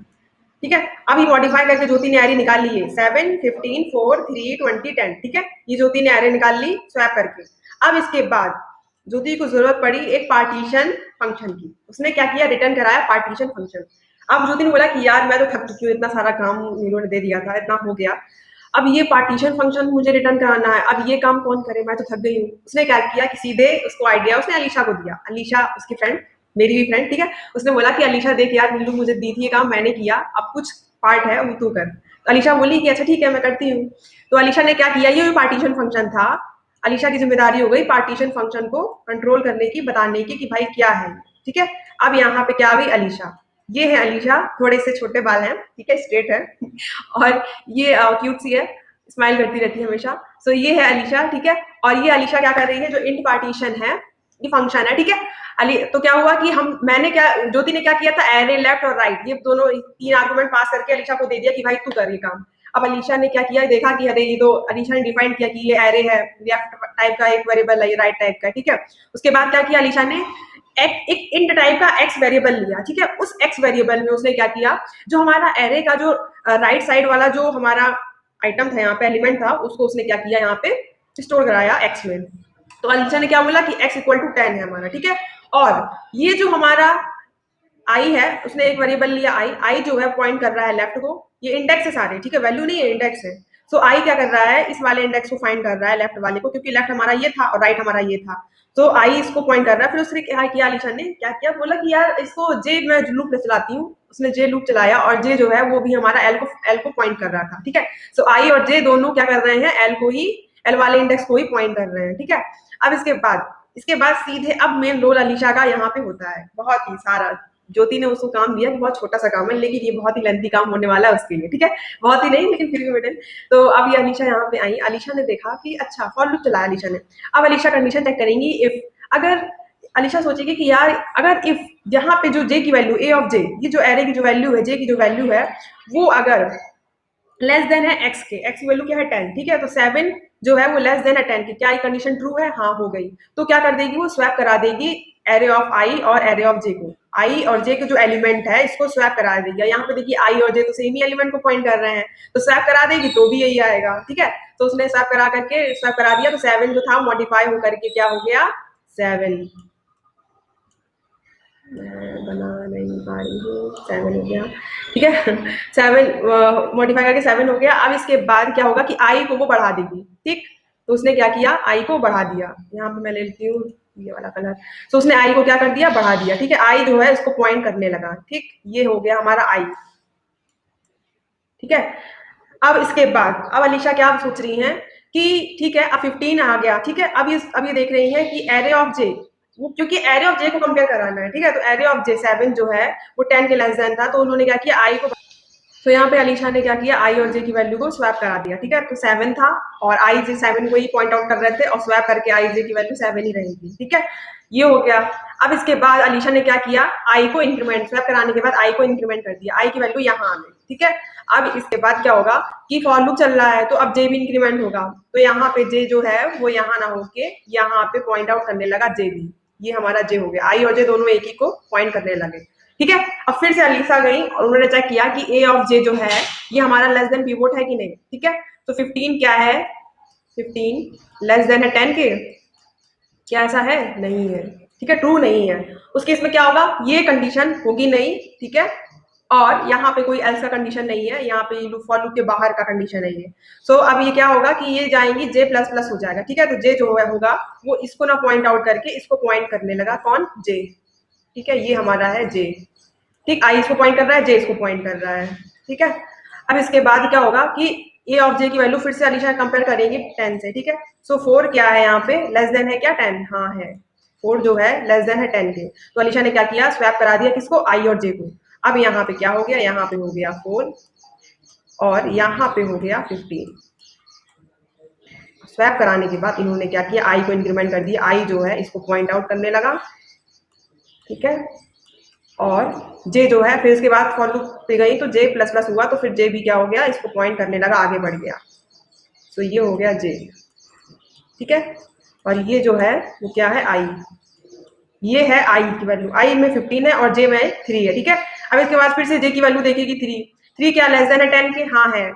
ठीक है, अब ये मॉडिफाई करके ज्योति ने एरे निकाल ली है, 7, 15, 4, 3, 20, 10। ठीक है, ये ज्योति ने एरे निकाल ली स्वैप करके। अब इसके बाद ज्योति को जरूरत पड़ी एक पार्टीशन फंक्शन की। उसने क्या किया, रिटर्न कराया पार्टीशन फंक्शन। अब ज्योति ने बोला कि यार मैं तो थक चुकी हूँ, इतना सारा काम इन्होंने दे दिया था, इतना हो गया, अब ये पार्टीशन फंक्शन मुझे रिटर्न कराना है, अब ये काम कौन करे, मैं तो थक गई हूँ। उसने क्या किया कि सीधे उसको आइडिया उसने अलीशा को दिया। अलीशा उसकी फ्रेंड, मेरी भी फ्रेंड। ठीक है, उसने बोला कि अलीशा देख यार, नीलू मुझे दी थी ये काम, मैंने किया, अब कुछ पार्ट है वो तू कर। तो अलीशा बोली कि अच्छा ठीक है मैं करती हूँ। तो अलीशा ने क्या किया, ये पार्टीशन फंक्शन था, अलीशा की जिम्मेदारी हो गई पार्टीशन फंक्शन को कंट्रोल करने की, बताने की कि भाई क्या है। ठीक है, अब यहाँ पे क्या आ गई, अलीशा। ये है अलीशा, थोड़े से छोटे बाल हैं, ठीक है, स्ट्रेट है और ये क्यूट सी है, स्माइल करती रहती है हमेशा। सो ये है अलीशा। ठीक है, और ये अलीशा क्या कर रही है, जो इंट पार्टीशन है, ये फंक्शन है। ठीक है, अली तो क्या हुआ कि मैंने क्या, ज्योति ने क्या किया था, एरे लेफ्ट और राइट, ये दोनों 3 आर्गुमेंट पास करके अलीशा को दे दिया कि भाई तू कर ये काम। अब अलीशा ने क्या किया, देखा कि अरे ये तो, अलीशा ने डिफाइन किया कि ये एरे है, लेफ्ट टाइप का एक वेरिएबल है, ये राइट टाइप का। ठीक है, उसके बाद क्या किया अलीशा ने, एक इंट टाइप का एक्स वेरिएबल लिया। ठीक है, उस एक्स वेरिएबल में उसने क्या किया, जो हमारा एरे का जो राइट साइड वाला जो हमारा आइटम था, यहाँ पे एलिमेंट था, उसको उसने क्या किया, यहाँ पे स्टोर कराया एक्स में। तो अलीशा ने क्या बोला कि x इक्वल टू 10 है हमारा। ठीक है, और ये जो हमारा आई है, उसने एक वेरिएबल लिया आई, आई जो है पॉइंट कर रहा है लेफ्ट को, ये इंडेक्स है सारे। ठीक है, वैल्यू नहीं है, इंडेक्स है। सो आई क्या कर रहा है, इस वाले इंडेक्स को फाइंड कर रहा है, लेफ्ट वाले को, क्योंकि लेफ्ट हमारा ये था और राइट हमारा ये था। तो आई इसको पॉइंट कर रहा है। फिर उसने क्या किया, अलीशा ने क्या किया, बोला कि यार इसको जे मैं लूप चलाती हूँ। उसने जे लूप चलाया और जे जो है वो भी हमारा एल को पॉइंट कर रहा था। ठीक है, सो आई और जे दोनों क्या कर रहे हैं, एल को ही, एल वाले इंडेक्स को ही पॉइंट कर रहे हैं। ठीक है, अब इसके बाद सीधे अब मेन रोल अलीशा का यहाँ पे होता है, बहुत ही सारा। ज्योति ने उसको काम दिया कि बहुत छोटा सा काम है, लेकिन ये बहुत ही लेंथी काम होने वाला है उसके लिए। ठीक है, बहुत ही नहीं लेकिन फिर भी बेटे। तो अब ये अलीशा यहाँ पे आई, अलीशा ने देखा कि अच्छा फॉर लूप चलाया अलीशा ने। अब अलीशा कंडीशन चेक करेंगी, इफ, अगर अलीशा सोचेगी कि यार अगर इफ यहाँ पे जो जे की वैल्यू, ए ऑफ जे, ये जो एरे की जो वैल्यू है, जे की जो वैल्यू है, वो अगर लेस देन है एक्स के, एक्स की वैल्यू क्या है 10। ठीक है, तो 7 जो है वो लेस देन है 10 की, क्या ये कंडीशन ट्रू है, हाँ हो गई। तो क्या कर देगी, वो स्वैप करा देगी एरे ऑफ आई और एरे ऑफ जे को, आई और जे के जो एलिमेंट है इसको स्वैप करा देगी। यहाँ पे देखिए आई और जे तो सेम ही एलिमेंट को पॉइंट कर रहे हैं, तो स्वैप करा देगी तो भी यही आएगा। ठीक है, तो उसने स्वैप करा करके स्वैप करा दिया, तो 7 जो था मॉडिफाई होकर के क्या हो गया, 7। मैं बना नहीं पा रही हूँ, 7 हो गया। ठीक है। 7 मॉडिफाई करके 7 हो गया। अब इसके बाद क्या होगा कि आई को वो बढ़ा देगी, ठीक। तो उसने क्या किया, आई को बढ़ा दिया। यहाँ पे मैं ले लेती हूँ ये वाला कलर। तो उसने आई को क्या कर दिया, बढ़ा दिया, ठीक है। आई जो है इसको पॉइंट करने लगा, ठीक। ये हो गया हमारा आई, ठीक है। अब इसके बाद अब अलीशा क्या सोच रही हैं कि ठीक है अब 15 आ गया, ठीक है। अब ये देख रही हैं कि एरे ऑफ जे, वो क्योंकि एरे ऑफ जे को कंपेयर कराना है, ठीक है। तो एरे ऑफ जे 7 जो है वो 10 के लेस देन था, तो उन्होंने क्या किया, आई को। तो यहाँ पे अलीशा ने क्या किया, आई और जे की वैल्यू को स्वैप करा दिया, ठीक है। तो 7 था और आई जे 7 को ही पॉइंट आउट कर रहे थे और स्वैप करके आई जे की वैल्यू 7 ही रहेगी, ठीक है। ये हो गया। अब इसके बाद अलीशा ने क्या किया, आई को इंक्रीमेंट, स्वैप कराने के बाद आई को इंक्रीमेंट कर दिया, आई की वैल्यू यहाँ आ गई, ठीक है। अब इसके बाद क्या होगा कि फॉर लूप चल रहा है तो अब जे भी इंक्रीमेंट होगा, तो यहाँ पे जे जो है वो यहाँ ना होके यहाँ पे पॉइंट आउट करने लगा जे भी। ये हमारा जे हो गया, आई और जे दोनों एक ही को पॉइंट करने लगे, ठीक है। अब फिर से अलीशा गई और उन्होंने चेक किया कि ए ऑफ जे जो है ये हमारा लेस देन पिवोट है कि नहीं, ठीक है। तो 15 क्या है, 15 लेस देन है 10 के, क्या ऐसा है, नहीं है, ठीक है, ट्रू नहीं है। उस केस में क्या होगा, ये कंडीशन होगी नहीं, ठीक है। और यहाँ पे कोई एल्स का कंडीशन नहीं है, यहाँ पे लूप फॉर लूप के बाहर का कंडीशन है ये। सो अब ये क्या होगा कि ये जाएंगी जे प्लस प्लस हो जाएगा, ठीक है। तो जे जो है होगा वो इसको ना पॉइंट आउट करके इसको पॉइंट करने लगा, कौन, जे, ठीक है। ये हमारा है जे, ठीक। आई इसको पॉइंट कर रहा है, जे इसको पॉइंट कर रहा है, ठीक है। अब इसके बाद क्या होगा कि ए ऑफ जे की वैल्यू फिर से अलीशा कंपेयर करेंगे 10 से, ठीक है। सो 4 क्या है, यहाँ पे लेस देन है क्या, 10, हाँ है। 4 जो है लेस देन है 10 के, तो अलीशा ने क्या किया, स्वैप करा दिया किसको, आई और जे को। अब यहाँ पे क्या हो गया, यहाँ पे हो गया 4 और यहाँ पे हो गया 15। स्वैप कराने के बाद इन्होंने क्या किया, आई को इंक्रीमेंट कर दिया, आई जो है इसको पॉइंट आउट करने लगा, ठीक है। और जे जो है फिर उसके बाद फॉर लूप पे गई तो जे प्लस प्लस हुआ, तो फिर जे भी क्या हो गया, इसको पॉइंट करने लगा, आगे बढ़ गया। तो ये हो गया जे, ठीक है। और ये जो है वो क्या है, आई। ये है आई की वैल्यू, आई में 15 है और जे में 3 है, ठीक है। अब इसके बाद फिर से जे की वैल्यू देखेगी 3, 3 क्या लेस देन है 10 के, हाँ है।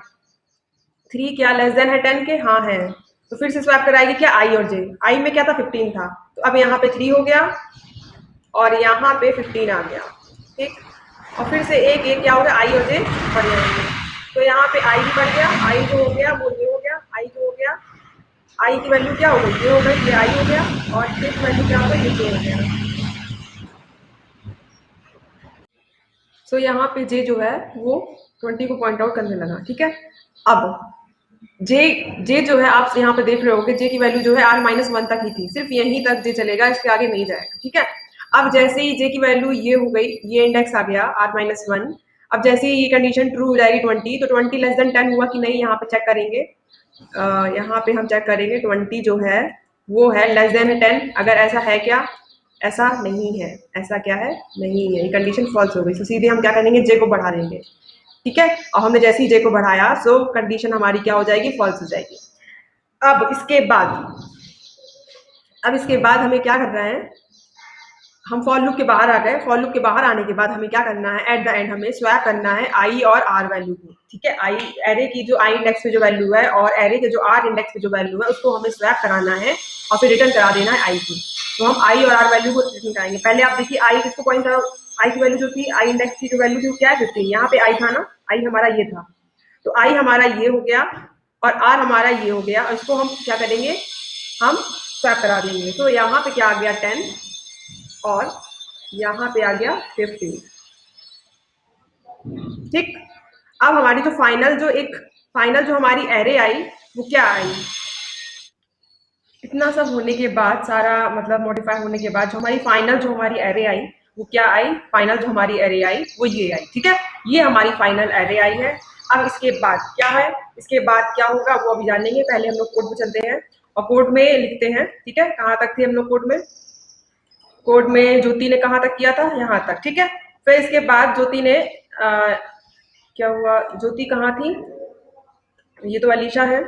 3 क्या लेस देन है 10 के, हाँ है। तो फिर से स्वैप कराएगी क्या, आई और जे। आई में क्या था, 15 था, तो अब यहाँ पे 3 हो गया और यहाँ पे 15 आ गया, ठीक। और फिर से एक एक क्या हो गया, आई और जे बढ़ जाएंगे, तो यहाँ पे आई भी बढ़ गया, आई जो हो गया वो ये हो गया, आई जो हो गया, आई की वैल्यू क्या हो गई, ये हो गई, ये आई हो गया, और जे की वैल्यू क्या हो गई, ये जे हो गया। सो यहाँ पे जे जो है वो 20 को पॉइंट आउट करने लगा, ठीक है। अब जे जे जो है आप यहाँ पे देख रहे होगे, जे की वैल्यू जो है r-1 तक ही थी, सिर्फ यहीं तक जे चलेगा, इसके आगे नहीं जाएगा, ठीक है। अब जैसे ही जे की वैल्यू ये हो गई, ये इंडेक्स आ गया r-1, अब जैसे ही ये कंडीशन ट्रू हो जाएगी 20, तो 20 लेस देन 10 हुआ कि नहीं, यहाँ पे चेक करेंगे। यहाँ पे हम चेक करेंगे 20 जो है वो है लेस देन है 10, अगर ऐसा है क्या, ऐसा नहीं है, ऐसा क्या है, नहीं है, ये कंडीशन फॉल्स हो गई। तो सीधे हम क्या करेंगे, जे को बढ़ा देंगे, ठीक है। और हमने जैसे ही जे को बढ़ाया सो कंडीशन हमारी क्या हो जाएगी, फॉल्स हो जाएगी। अब इसके बाद हमें क्या करना है, हम फॉर लूप के बाहर आ गए। फॉर लूप के बाहर आने के बाद हमें क्या करना है, एट द एंड हमें स्वैप करना है आई और आर वैल्यू को, ठीक है। आई एरे की जो आई इंडेक्स पे जो वैल्यू है और एरे के जो आर इंडेक्स पे जो वैल्यू है उसको हमें स्वैप कराना है और फिर रिटर्न करा देना है आई को। तो हम आई और आर वैल्यू को रिटर्न कराएंगे। पहले आप देखिए आई किसको पॉइंट करो, आई की वैल्यू जो थी, आई इंडेक्स की जो वैल्यू थी वो क्या है, 15। यहाँ पे आई था ना, आई हमारा ये था, तो आई हमारा ये हो गया और आर हमारा ये हो गया, और इसको हम क्या करेंगे, हम स्वैप करा देंगे। तो यहाँ पे क्या आ गया, 10 और यहाँ पे आ गया 15, ठीक। अब हमारी जो फाइनल जो हमारी एरे आई वो क्या आई, इतना सब होने के बाद, सारा मतलब मॉडिफाई होने के बाद जो हमारी एरे आई वो क्या आई, फाइनल जो हमारी एरे आई वो ये आई, ठीक है। ये हमारी फाइनल एरे आई है। अब इसके बाद क्या है, इसके बाद क्या होगा वो अभी जानेंगे। पहले हम लोग कोड में चलते हैं और कोड में लिखते हैं, ठीक है। कहाँ तक थे हम लोग कोड में ज्योति ने कहाँ तक किया था, यहाँ तक, ठीक है। फिर इसके बाद ज्योति ने क्या हुआ, ज्योति कहाँ थी, ये तो अलीशा है,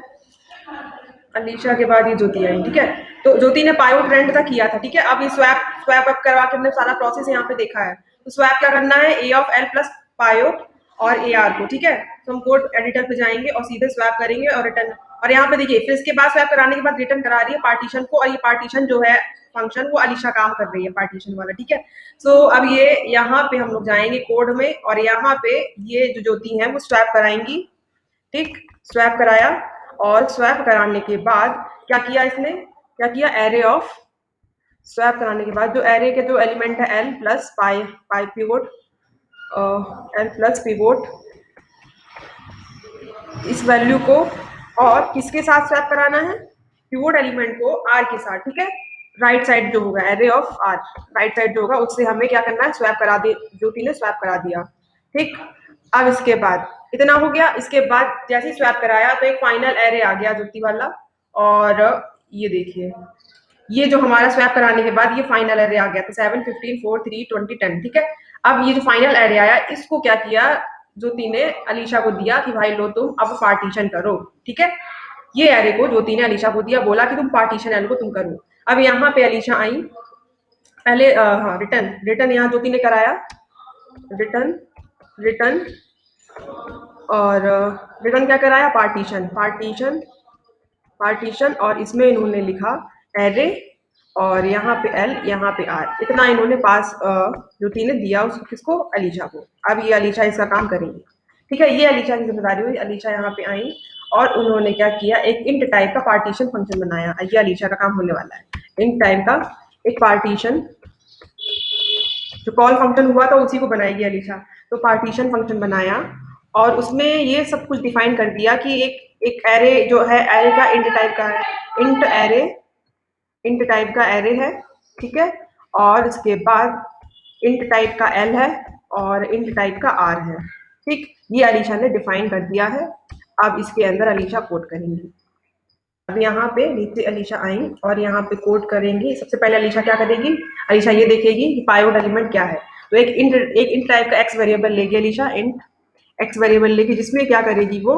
अलीशा के बाद ये ज्योति आई, ठीक है। तो ज्योति ने पायो ट्रेंड तक किया था, ठीक है। अब ये स्वैप अप करवा के हमने सारा प्रोसेस यहाँ पे देखा है। तो स्वैप क्या करना है, ए ऑफ एल प्लस पायो और ए आर को, ठीक है। तो हम कोड एडिटर पे जाएंगे और सीधे स्वैप करेंगे और रिटर्न और यहाँ पे देखिए फिर इसके बाद स्वैप कराने के बाद रिटर्न करा रही है पार्टीशन को, और ये पार्टीशन जो है फंक्शन वो अलीशा काम कर रही है पार्टीशन वाला, ठीक है। सो अब ये यहाँ पे हम लोग जाएंगे कोड में, और यहाँ पे ये जो ज्योति है वो स्वैप कराएंगी, ठीक। स्वैप कराया, और स्वैप कराने के बाद क्या किया इसने, क्या किया, एरे ऑफ, स्वैप कराने के बाद जो एरे के जो एलिमेंट है एल प्लस पाई, पाई पिवोट, एल प्लस पिवोट, इस वैल्यू को और किसके साथ स्वैप कराना है, पिवोट एलिमेंट को आर के साथ, ठीक है। राइट साइड जो होगा array of r, right side जो होगा उससे हमें क्या करना है, स्वैप करा दे, ज्योति ने स्वैप करा दिया, ठीक। अब इसके बाद इतना हो गया, इसके बाद जैसे स्वैप कराया तो एक फाइनल एरे आ गया ज्योति वाला, और ये देखिए ये जो हमारा स्वैप कराने के बाद ये फाइनल एरे आ गया था 7, 15, 4, 3, 20, 10, ठीक है। अब ये जो फाइनल एरे आया इसको क्या किया, ज्योति ने अलीशा को दिया कि भाई लो तुम अब पार्टीशन करो, ठीक है। ये एरे को ज्योति ने अलीशा को दिया, बोला कि तुम पार्टीशन एल को तुम करो। अब यहाँ पे अलीशा आई, पहले हाँ रिटर्न, रिटर्न यहाँ ज्योति ने कराया, रिटर्न, रिटर्न, और रिटर्न क्या कराया, पार्टीशन, पार्टीशन, पार्टीशन, और इसमें इन्होंने लिखा एरे, और यहाँ पे एल, यहाँ पे आर, इतना इन्होंने पास ज्योति ने दिया उसको, किसको, अलीशा को। अब ये अलीशा इसका काम करेंगी, ठीक है। ये अलीशा की जिम्मेदारी हुई, अलीशा यहाँ पे आई और उन्होंने क्या किया, एक इंट टाइप का पार्टीशन फंक्शन बनाया, ये अलीशा का काम होने वाला है। इंट टाइप का एक पार्टीशन, जो कॉल फंक्शन हुआ था उसी को बनाएगी अलीशा, तो पार्टीशन फंक्शन बनाया, और उसमें ये सब कुछ डिफाइन कर दिया कि एक एरे जो है, एरे का इंट टाइप का है, इंट एरे, इंट टाइप का एरे है, ठीक है। और इसके बाद इंट टाइप का एल है और इंट टाइप का आर है, ठीक। ये अलीशा ने डिफाइन कर दिया है। अब इसके अंदर अलीशा कोड करेंगी। अब यहाँ पे नीचे अलीशा आई और यहाँ पे कोड करेंगी। सबसे पहले अलीशा क्या करेगी, अलीशा ये देखेगी कि पाइवट एलिमेंट क्या है, तो एक इंट टाइप का एक्स वेरिएबल लेगी अलीशा, इंट एक्स वेरिएबल लेगी, जिसमें क्या करेगी वो,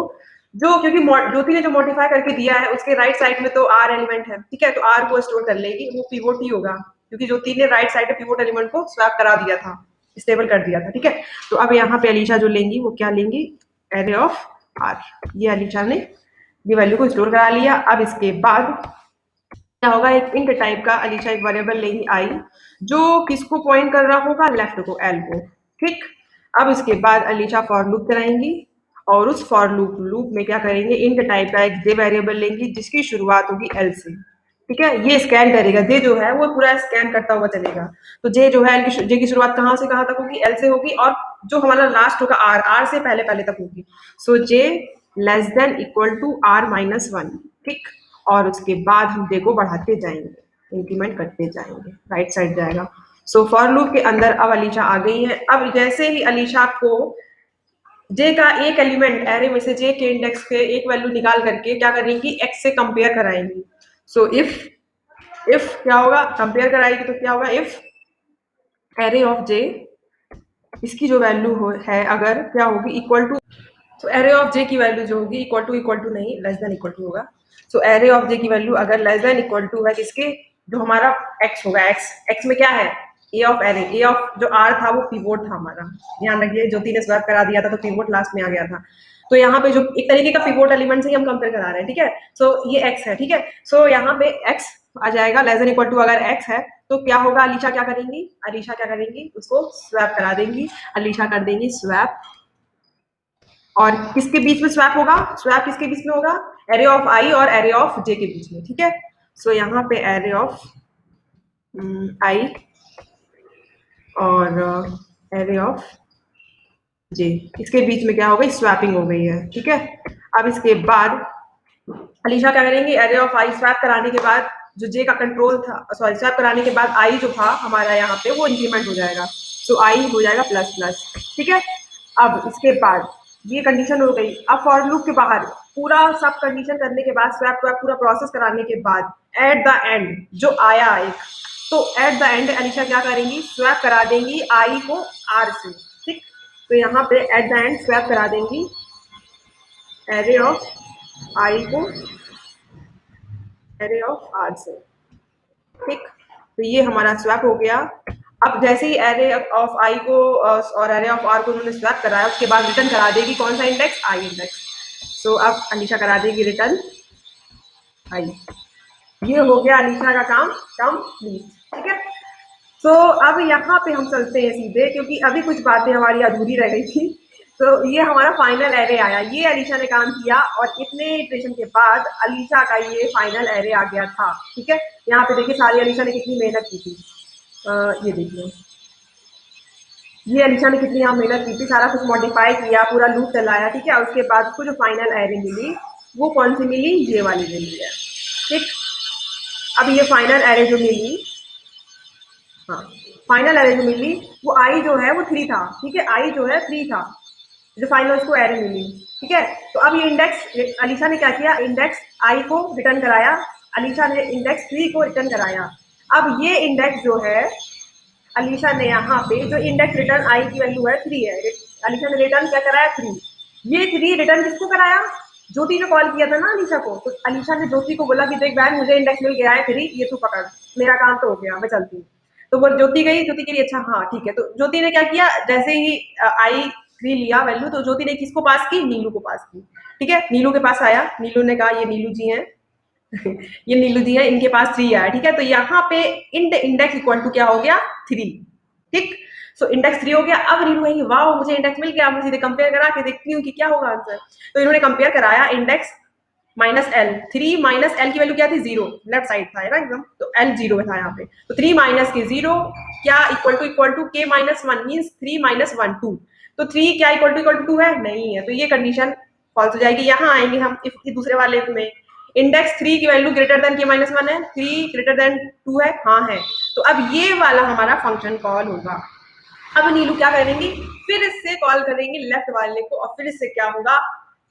जो क्योंकि ज्योति ने जो मॉडिफाई करके दिया है उसके राइट साइड में तो आर एलिमेंट है, ठीक है, तो आर को स्टोर कर लेगी, वो पिवोट ही होगा, क्योंकि ज्योति ने राइट साइड पे पिवोट एलिमेंट को स्वैप करा दिया था, स्टेबल कर दिया था, ठीक है। तो अब यहाँ पे अलीशा जो लेंगी वो क्या लेंगी, एरे ऑफ आर, ये अलीशा ने ये वैल्यू को स्टोर करा लिया। अब इसके बाद क्या होगा, एक इंट टाइप का अलीशा एक वेरिएबल लेगी आई, जो किसको पॉइंट कर रहा होगा, लेफ्ट को, एल को, ठीक। अब इसके बाद अलीशा फॉर लूप कराएंगी, और उस फॉर लूप में क्या करेंगे, इंट टाइप का एक जे वेरिएबल लेंगी जिसकी शुरुआत होगी एल से, ठीक है। ये स्कैन करेगा, जे जो है वो पूरा स्कैन करता हुआ चलेगा, तो जे जो है जे की शुरुआत कहाँ से कहाँ तक होगी, एल से होगी, और जो हमारा लास्ट होगा आर, आर से पहले पहले तक होगी। So J less than equal to R minus one, ठीक। और उसके बाद हम जे को बढ़ाते जाएंगे, इंक्रीमेंट करते जाएंगे, राइट साइड जाएगा। सो फॉर लूप के अंदर अब अलीशा आ गई है। अब जैसे ही अलीशा को जे का एक एलिमेंट एरे में से जे के इंडेक्स के एक वैल्यू निकाल करके क्या करेंगी, एक्स से कंपेयर कराएंगी। सो इफ क्या होगा, कंपेयर कराएगी तो क्या होगा, इफ एरे ऑफ जे, इसकी जो वैल्यू है अगर क्या होगी, इक्वल टू, तो एरे ऑफ जे की वैल्यू जो होगी इक्वल टू नहीं, लेस देन इक्वल टू होगा। सो एरे ऑफ जे की वैल्यू अगर लेस देन इक्वल टू है किसके, जो हमारा एक्स होगा, एक्स में क्या है, ए ऑफ एरे, ए ऑफ जो आर था वो पिवोट था हमारा, ध्यान रखिए, ज्योति ने स्वैप करा दिया था तो पिवोट लास्ट में आ गया था, तो यहाँ पे जो एक तरीके का पिवोट एलिमेंट से ही हम कंपेयर करा रहे हैं, ठीक है। सो ये एक्स है, ठीक है। सो यहाँ पे एक्स आ जाएगा, लेस देन इक्वल टू अगर एक्स है तो क्या होगा, अलीशा क्या करेंगी, अलीशा क्या करेंगी, उसको स्वैप करा देंगी, अलीशा कर देंगी स्वैप, और किसके बीच में स्वैप होगा, स्वैप किसके बीच में होगा, एरे ऑफ आई और एरे ऑफ जे के बीच में, ठीक है। सो यहाँ पे एरे ऑफ आई और एरे ऑफ जे, इसके बीच में क्या हो गई, स्वैपिंग हो गई है, ठीक है। अब इसके बाद अलीशा क्या करेंगे, एरे ऑफ आई स्वैप कराने के बाद जो जे का कंट्रोल था, सॉरी स्वैप कराने के बाद आई जो था हमारा यहाँ पे वो इंक्रीमेंट हो जाएगा, सो आई हो जाएगा प्लस प्लस, ठीक है। अब इसके बाद ये कंडीशन हो गई। अब फॉर लूप के बाहर पूरा सब कंडीशन करने के बाद, स्वैप पूरा प्रोसेस कराने के बाद एट द एंड जो आया एक, तो एट द एंड अलीशा क्या करेंगी, स्वैप करा देंगी आई को आर से, ठीक। तो यहाँ पे एट द एंड स्वैप करा देंगी एरे ऑफ आई को एरे ऑफ आर से, ठीक। तो ये हमारा स्वैप हो गया। अब जैसे ही एरे ऑफ आई को और एरे ऑफ आर को उन्होंने स्वैप कराया, उसके बाद रिटर्न करा देगी कौन सा इंडेक्स, आई इंडेक्स। सो अब अलीशा करा देगी रिटर्न आई। ये हो गया अलीशा का काम कंप्लीट, ठीक है। तो अब यहाँ पे हम चलते हैं सीधे, क्योंकि अभी कुछ बातें हमारी अधूरी रह गई थी। तो ये हमारा फाइनल एरे आया, ये अलीशा ने काम किया और इतने इटरेशन के बाद अलीशा का ये फाइनल एरे आ गया था, ठीक है। यहाँ पे देखिए सारी अलीशा ने कितनी मेहनत की थी। ये देखिए, ये अलीशा ने कितनी यहाँ मेहनत की थी, सारा कुछ मॉडिफाई किया, पूरा लूप चलाया, ठीक है। उसके बाद उसको जो फाइनल एरे मिली वो कौन सी मिली, ये वाली मिली है, ठीक। अब ये फाइनल एरे जो मिली, हाँ, फाइनल एरे जो मिली वो आई जो है वो 3 था, ठीक है। आई जो है 3 था, जो फाइनल उसको एरे मिली, ठीक है। तो अब ये इंडेक्स अलीशा ने क्या किया, इंडेक्स आई को रिटर्न कराया, अलीशा ने इंडेक्स 3 को रिटर्न कराया। अब ये इंडेक्स जो है अलीशा ने यहाँ पे जो इंडेक्स रिटर्न आई की वैल्यू है 3 है, अलीशा ने रिटर्न क्या कराया 3। ये 3 रिटर्न किसको कराया, ज्योति ने कॉल किया था ना अलीशा को, तो अलीशा ने ज्योति को बोला कि देख बहन मुझे इंडेक्स मिल गया है 3, ये तू पकड़, मेरा काम तो हो गया, मैं चलती हूँ। तो वो ज्योति गई, ज्योति के लिए अच्छा हाँ ठीक है। तो ज्योति ने क्या किया, जैसे ही आई 3 लिया वैल्यू, तो ज्योति ने किसको पास की, नीलू को पास की, ठीक है। नीलू के पास आया, नीलू ने कहा ये नीलू जी हैं ये नीलू जी है, इनके पास 3 आया, ठीक है। तो यहाँ पे इंडेक्स इक्वल टू क्या हो गया 3, ठीक। सो इंडेक्स 3 हो गया। अब नीलू कहेंगे वाह मुझे इंडेक्स मिल गया, मुझे कंपेयर करा के देखती हूँ कि क्या होगा आंसर। तो इन्होंने कंपेयर कराया, index minus L, 3 minus L की वैल्यू क्या थी 0, लेफ्ट साइड था ना एकदम, तो एल 0 था यहाँ पे। तो 3 माइनस के 0 क्या इक्वल टू के माइनस 1 मीन्स 3 माइनस 1 2। तो 3 क्या इक्वल टू 2 है, नहीं है, तो ये कंडीशन फॉल्स हो जाएगी। यहाँ आएंगे हम इस दूसरे वाले में, इंडेक्स 3 की वैल्यू ग्रेटर देन के माइनस 1 है, 3 ग्रेटर देन 2 है, हाँ है। तो अब ये वाला हमारा फंक्शन कॉल होगा। अब नीलू क्या करेंगी, फिर से कॉल करेंगे लेफ्ट वाले को, और फिर से क्या होगा,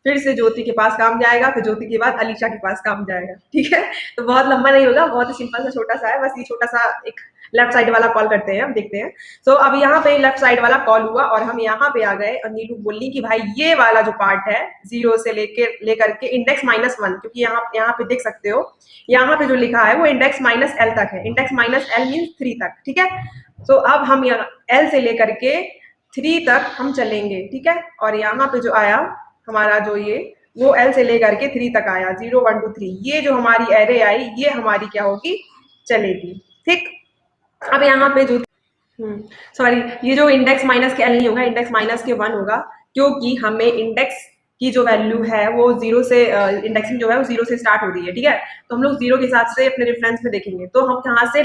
फिर से ज्योति के पास काम जाएगा, फिर ज्योति के बाद अलीशा के पास काम जाएगा, ठीक है। तो बहुत लंबा नहीं होगा, बहुत ही सिंपल सा छोटा सा है, बस ये छोटा सा एक लेफ्ट साइड वाला कॉल करते हैं, हम देखते हैं। सो अब यहाँ पे लेफ्ट साइड वाला कॉल हुआ और हम यहाँ पे आ गए, और नीलू बोली कि भाई ये वाला जो पार्ट है 0 से लेकर के इंडेक्स -1, क्योंकि यहाँ पे देख सकते हो, यहाँ पे जो लिखा है वो इंडेक्स -l तक है, इंडेक्स -l मीन 3 तक, ठीक है। तो अब हम यहाँ एल से लेकर के 3 तक हम चलेंगे, ठीक है। और यहाँ पे जो आया हमारा जो ये, वो एल से लेकर के 3 तक आया, 0 1 2 3, ये जो हमारी एरे आई ये हमारी क्या होगी, चलेगी, ठीक। अब यहाँ पे जो सॉरी, ये जो इंडेक्स माइनस के एल नहीं होगा, इंडेक्स माइनस के 1 होगा, क्योंकि हमें इंडेक्स की जो वैल्यू है वो 0 से, इंडेक्सिंग जो है वो 0 से स्टार्ट हो रही है, ठीक है। तो हम लोग 0 के हिसाब से अपने रेफरेंस में देखेंगे, तो हम कहाँ से,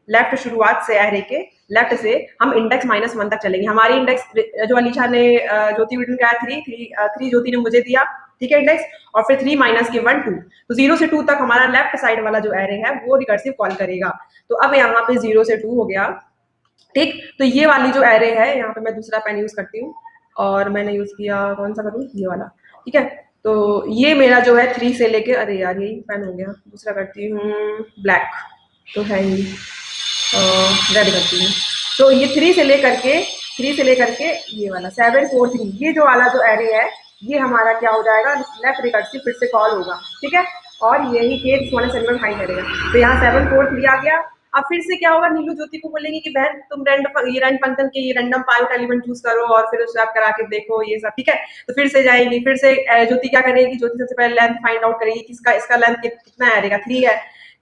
लेफ्ट शुरुआत से एरे के लेफ्ट से हम इंडेक्स -1 तक चलेंगे। हमारी इंडेक्स जो अलीशा ने ज्योति रिटर्न कराया 3 ज्योति ने मुझे दिया, ठीक है, इंडेक्स, और फिर 3 माइनस के 1 2, तो 0 से 2 तक हमारा लेफ्ट साइड वाला जो एरे है वो रिकर्सिव कॉल करेगा। तो अब यहाँ पे 0 से 2 हो गया, ठीक। तो ये वाली जो एरे है, यहाँ पे मैं दूसरा पेन यूज करती हूँ, और मैंने यूज किया कौन सा करूँ, ये वाला, ठीक है। तो ये मेरा जो है 3 से लेके, अरे यार यही पेन हो गया, दूसरा करती हूँ ब्लैक, तो है ही रेड करती हूँ। तो ये 3 से लेकर के ये वाला 7 4 3, ये जो वाला जो एरे है ये हमारा क्या हो जाएगा, लेफ्ट रिकर्सिव फिर से कॉल होगा, ठीक है। और यही केस वाले सेगमेंट फाइंड करेगा। तो यहाँ 7 4 3 आ गया। अब फिर से क्या होगा, नीलू ज्योति को बोलेंगे कि बहन तुम रैंडम फंक्शन के ये रैंडम पाइवट एलिमेंट चूज करो और फिर स्वैप करा के देखो ये सब, ठीक है। तो फिर से जाएगी, फिर से ज्योति क्या करेगी, ज्योति सबसे पहले लेंथ फाइंड आउट करेगी कि इसका लेंथ कितना आएगा,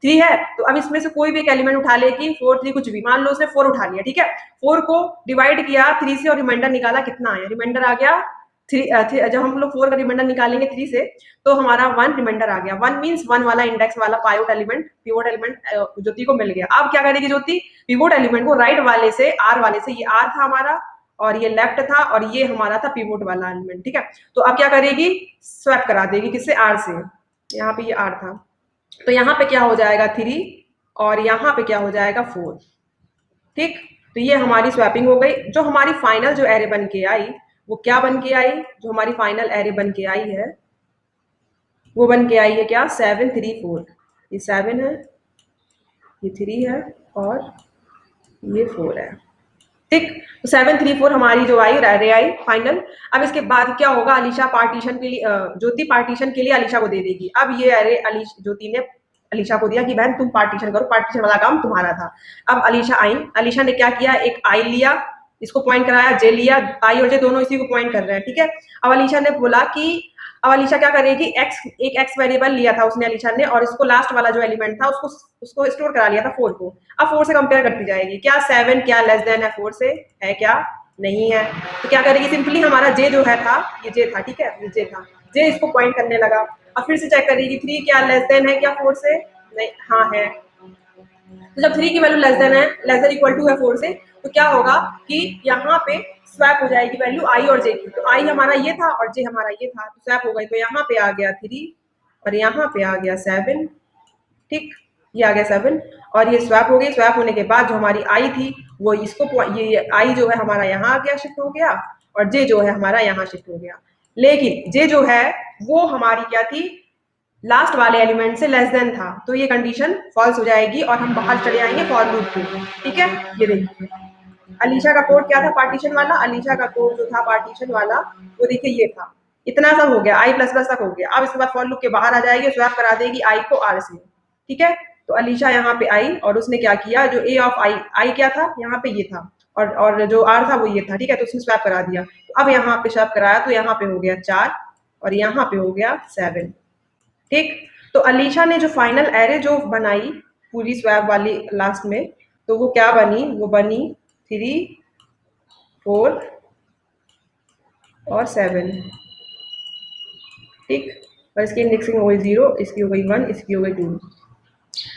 3 है। तो अब इसमें से कोई भी एक एलिमेंट उठा लेगी, 4 3 कुछ भी, मान लो उसने 4 उठा लिया, ठीक है। 4 को डिवाइड किया 3 से और रिमाइंडर निकाला, कितना आया, रिमाइंडर आ गया 3। जब हम लोग 4 का रिमाइंडर निकालेंगे 3 से, तो हमारा 1 रिमाइंडर आ गया। 1 मीन्स 1 वाला इंडेक्स वाला पिवोट एलिमेंट ज्योति को मिल गया। अब क्या करेगी ज्योति, पिवोट एलिमेंट को राइट वाले से, आर वाले से, ये आर था हमारा और ये लेफ्ट था और ये हमारा था पिवोट वाला एलिमेंट, ठीक है। तो अब क्या करेगी, स्वैप करा देगी, किससे, आर से। यहाँ पे ये आर था, तो यहाँ पे क्या हो जाएगा 3 और यहाँ पे क्या हो जाएगा 4, ठीक। तो ये हमारी स्वैपिंग हो गई। जो हमारी फाइनल जो एरे बन के आई वो क्या बन के आई, जो हमारी फाइनल एरे बन के आई है वो बन के आई है क्या, 7 3 4। ये 7 है, ये 3 है और ये 4 है, ठीक। तो 7 3 4 हमारी जो आई एरे आई फाइनल। अब इसके बाद क्या होगा, अलीशा पार्टीशन के लिए, ज्योति पार्टीशन के लिए अलीशा को दे देगी। अब ये एरे ज्योति ने अलीशा को दिया कि बहन तुम पार्टीशन करो, पार्टीशन वाला काम तुम्हारा था। अब अलीशा आई, अलीशा ने क्या किया, एक आई लिया, इसको पॉइंट कराया, जे लिया, आई और जे दोनों इसी को पॉइंट कर रहे हैं, ठीक है। अब अलीशा ने बोला कि अब अलीशा क्या करेगी, एक एक्स वेरिएबल लिया था उसने अलीशा ने, और इसको लास्ट वाला जो एलिमेंट था उसको स्टोर करा लिया था 4 को। अब 4 से कंपेयर करती जाएगी, क्या 7 क्या लेस देन है 4 से, है क्या, नहीं है। तो क्या करेगी, सिंपली हमारा जे जो है था, ये जे था, ठीक है, ये जे था, जे इसको पॉइंट करने लगा। अब फिर से चेक करेगी 3 क्या लेस देन है क्या 4 से, नहीं, हाँ है। तो जब 3 की वैल्यू लेस देन है, लेस देन इक्वल टू है 4 से, तो क्या होगा कि यहाँ पे स्वैप हो जाएगी वैल्यू आई और जे की। तो आई हमारा ये था और जे हमारा ये था, तो स्वैप हो गई। तो यहाँ पे आ गया 3 और यहाँ पे आ गया 7, ठीक, ये आ गया 7 और ये स्वैप हो गई। स्वैप होने के बाद जो हमारी आई थी वो इसको, ये आई जो है हमारा यहाँ आ गया, शिफ्ट हो गया, और जे जो है हमारा यहाँ शिफ्ट हो गया। लेकिन जे जो है वो हमारी क्या थी, लास्ट वाले एलिमेंट से लेस देन था, तो ये कंडीशन फॉल्स हो जाएगी और हम बाहर चले आएंगे फॉर लूप के। ठीक है, ये देखिए अलीशा का कोड क्या था पार्टीशन वाला, अलीशा का कोड जो था पार्टीशन वाला वो देखिए ये था, इतना सब हो गया, आई प्लस प्लस तक हो गया। अब इसके बाद फॉर लूप के बाहर आ जाएगी, स्वैप करा देगी आई को आर से। ठीक है, तो अलीशा यहाँ पे आई और उसने क्या किया, जो ए ऑफ आई, आई क्या था यहाँ पे ये था, और जो आर था वो ये था, ठीक है, तो उसने स्वैप करा दिया। तो अब यहाँ पे स्वैप कराया तो यहाँ पे हो गया 4 और यहाँ पे हो गया 7। ठीक, तो अलीशा ने जो फाइनल एरे जो बनाई पूरी स्वैप वाली लास्ट में, तो वो क्या बनी, वो बनी 3 4 और 7। ठीक, और इसकी इंडेक्सिंग हो गई 0, इसकी हो गई 1, इसकी हो गई 2।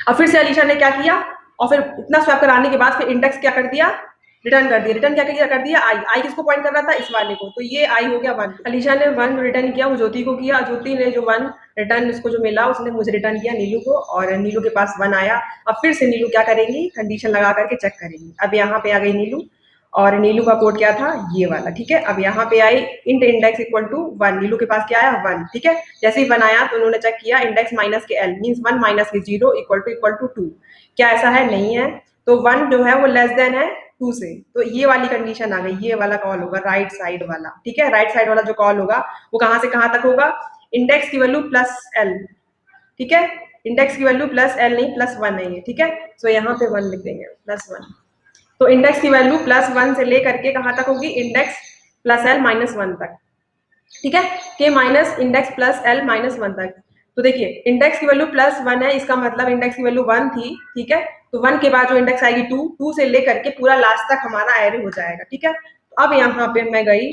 अब फिर से अलीशा ने क्या किया, और फिर इतना स्वैप कराने के बाद फिर इंडेक्स क्या कर दिया, रिटर्न कर दिया। रिटर्न क्या कर दिया, आई। आई किसको पॉइंट कर रहा था, इस वाले को, तो ये आई हो गया 1। अलीशा ने 1 रिटर्न किया, वो ज्योति को किया, ज्योति ने जो 1 रिटर्न उसको जो मिला उसने मुझे रिटर्न किया नीलू को, और नीलू के पास 1 आया। अब फिर से नीलू क्या करेंगी, कंडीशन लगा करके चेक करेंगी। अब यहाँ पे आ गई नीलू, और नीलू का कोड क्या था, ये वाला। ठीक है, अब यहाँ पे आई इंट इंडेक्स इक्वल टू 1, नीलू के पास क्या आया 1। ठीक है, जैसे ही 1 आया तो उन्होंने चेक किया इंडेक्स माइनस के एल मीन्स 1 माइनस के 0 इक्वल टू 2। क्या ऐसा है, नहीं है, तो 1 जो है वो लेस देन है 2 से, तो ये वाली कंडीशन आ गई, ये वाला कॉल होगा राइट साइड वाला। ठीक है, राइट साइड वाला जो कॉल होगा वो कहाँ से कहाँ तक होगा, इंडेक्स की वैल्यू प्लस एल। ठीक है, इंडेक्स की वैल्यू प्लस एल नहीं प्लस 1 नहीं है। ठीक है, तो यहाँ पे 1 लिख देंगे, प्लस 1। तो इंडेक्स की वैल्यू प्लस 1 से लेकर के कहाँ तक होगी, इंडेक्स प्लस एल माइनस 1 तक। ठीक है, के minus index plus L minus 1 तक। तो देखिए इंडेक्स की वैल्यू प्लस 1 है, इसका मतलब इंडेक्स की वैल्यू 1 थी। ठीक है, तो 1 के बाद जो इंडेक्स आएगी 2, 2 से लेकर के पूरा लास्ट तक हमारा एरे हो जाएगा। ठीक है, तो अब यहाँ पे मैं गई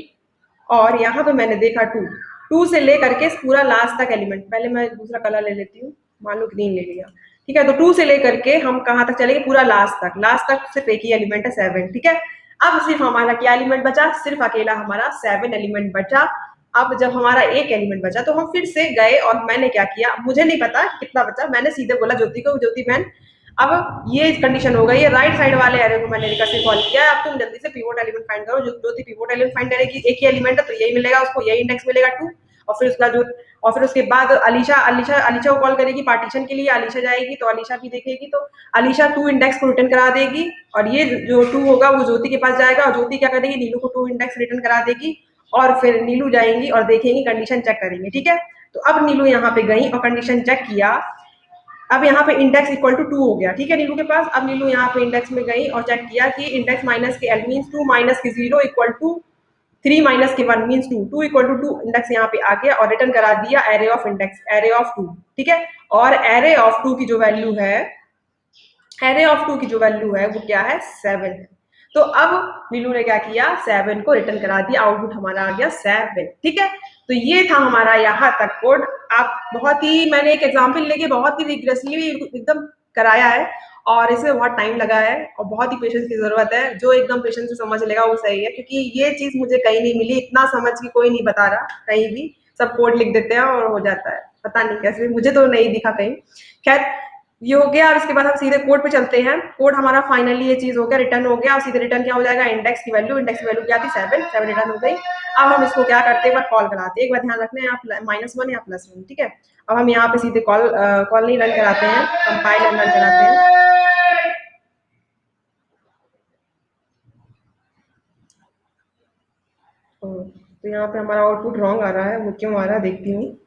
और यहाँ पे मैंने देखा 2, 2 से लेकर के पूरा लास्ट तक एलिमेंट, पहले मैं दूसरा कलर ले लेती हूँ, मान लो ग्रीन ले लिया। ठीक है, तो 2 से लेकर के हम कहाँ तक चलेंगे, पूरा लास्ट तक सिर्फ एक ही एलिमेंट है 7। ठीक है, अब सिर्फ हमारा क्या एलिमेंट बचा, सिर्फ अकेला हमारा 7 एलिमेंट बचा। अब जब हमारा एक एलिमेंट बचा तो हम फिर से गए और मैंने क्या किया, मुझे नहीं पता कितना बचा, मैंने सीधे बोला ज्योति को, ज्योति बहन अब ये कंडीशन हो गई है, राइट साइड वाले एरे को मैंने रिकर्सिव कॉल किया है, अब तुम जल्दी से पिवोट एलिमेंट फाइंड करो। ज्योति पिवोट एलिमेंट फाइंड करेगी, एक ही एलिमेंट है तो यही मिलेगा उसको, यही इंडेक्स मिलेगा 2। और फिर उसका जो, और फिर उसके बाद अलीशा को कॉल करेगी पार्टीशन के लिए, अलीशा जाएगी तो अलीशा भी देखेगी, तो अलीशा 2 इंडेक्स को रिटर्न करा देगी, और ये जो 2 होगा वो ज्योति के पास जाएगा, और ज्योति क्या करेगी, नीलू को 2 इंडेक्स रिटर्न करा देगी, और फिर नीलू जाएंगी और देखेंगी, कंडीशन चेक करेंगे। ठीक है, तो अब नीलू यहाँ पे गई और कंडीशन चेक किया, अब यहाँ पे इंडेक्स इक्वल टू 2 हो गया। ठीक है, नीलू के पास, अब नीलू यहाँ पे इंडेक्स में गई और चेक किया कि इंडेक्स माइनस के एल मीन्स 2 माइनस के 0 इक्वल टू 3 माइनस के 1 मीन्स 2, 2 इक्वल टू 2 इंडेक्स यहाँ पे आ गया, और रिटर्न करा दिया array of index, array of 2। ठीक है, और एरे ऑफ 2 की जो वैल्यू है, एरे ऑफ 2 की जो वैल्यू है वो क्या है, 7 है। तो अब नीलू ने क्या किया, 7 को रिटर्न करा दिया, आउटपुट हमारा आ गया 7। ठीक है, तो ये था हमारा यहाँ तक कोड। आप बहुत ही, मैंने एक एग्जाम्पल लेके बहुत ही रिग्रेसली एकदम कराया है, और इसमें बहुत टाइम लगा है और बहुत ही पेशेंस की जरूरत है। जो एकदम पेशेंस से समझ लेगा वो सही है, क्योंकि ये चीज मुझे कहीं नहीं मिली, इतना समझ के कोई नहीं बता रहा कहीं भी, सब कोड लिख देते हैं और हो जाता है, पता नहीं कैसे, मुझे तो नहीं दिखा कहीं। खैर ये हो गया। अब इसके बाद हम सीधे कोड पे चलते हैं। कोड हमारा फाइनली ये चीज हो गया, रिटर्न हो गया, और सीधे रिटर्न क्या हो जाएगा, इंडेक्स की वैल्यू, इंडेक्स की वैल्यू क्या थी 7, 7 रिटर्न हो गई। अब हम इसको क्या करते हैं, एक बार कॉल कराते हैं, एक बार ध्यान रखना है आप -1 या +1। ठीक है, अब हम यहाँ पे सीधे कॉल नहीं रन कराते हैं, कंपाइल एंड रन कराते हैं। तो यहाँ पे हमारा आउटपुट रॉन्ग आ रहा है, वो क्यों आ रहा है देखती हूँ।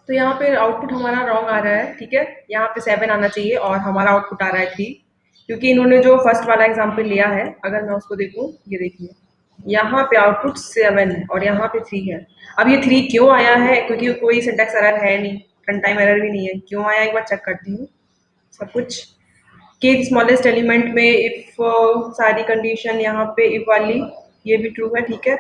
तो यहाँ पे आउटपुट हमारा रॉन्ग आ रहा है। ठीक है, यहाँ पे 7 आना चाहिए और हमारा आउटपुट आ रहा है 3, क्योंकि इन्होंने जो फर्स्ट वाला एग्जाम्पल लिया है, अगर मैं उसको देखूँ, ये देखिए यहाँ पे आउटपुट 7 है और यहाँ पे 3 है। अब ये 3 क्यों आया है? क्योंकि कोई सिंटैक्स एरर है नहीं, रन टाइम एरर भी नहीं है। क्यों आया एक बार चेक करती हूँ सब कुछ। के स्मॉलेस्ट एलिमेंट में इफ सारी कंडीशन यहाँ पे इफ वाली ये भी ट्रू है, ठीक है।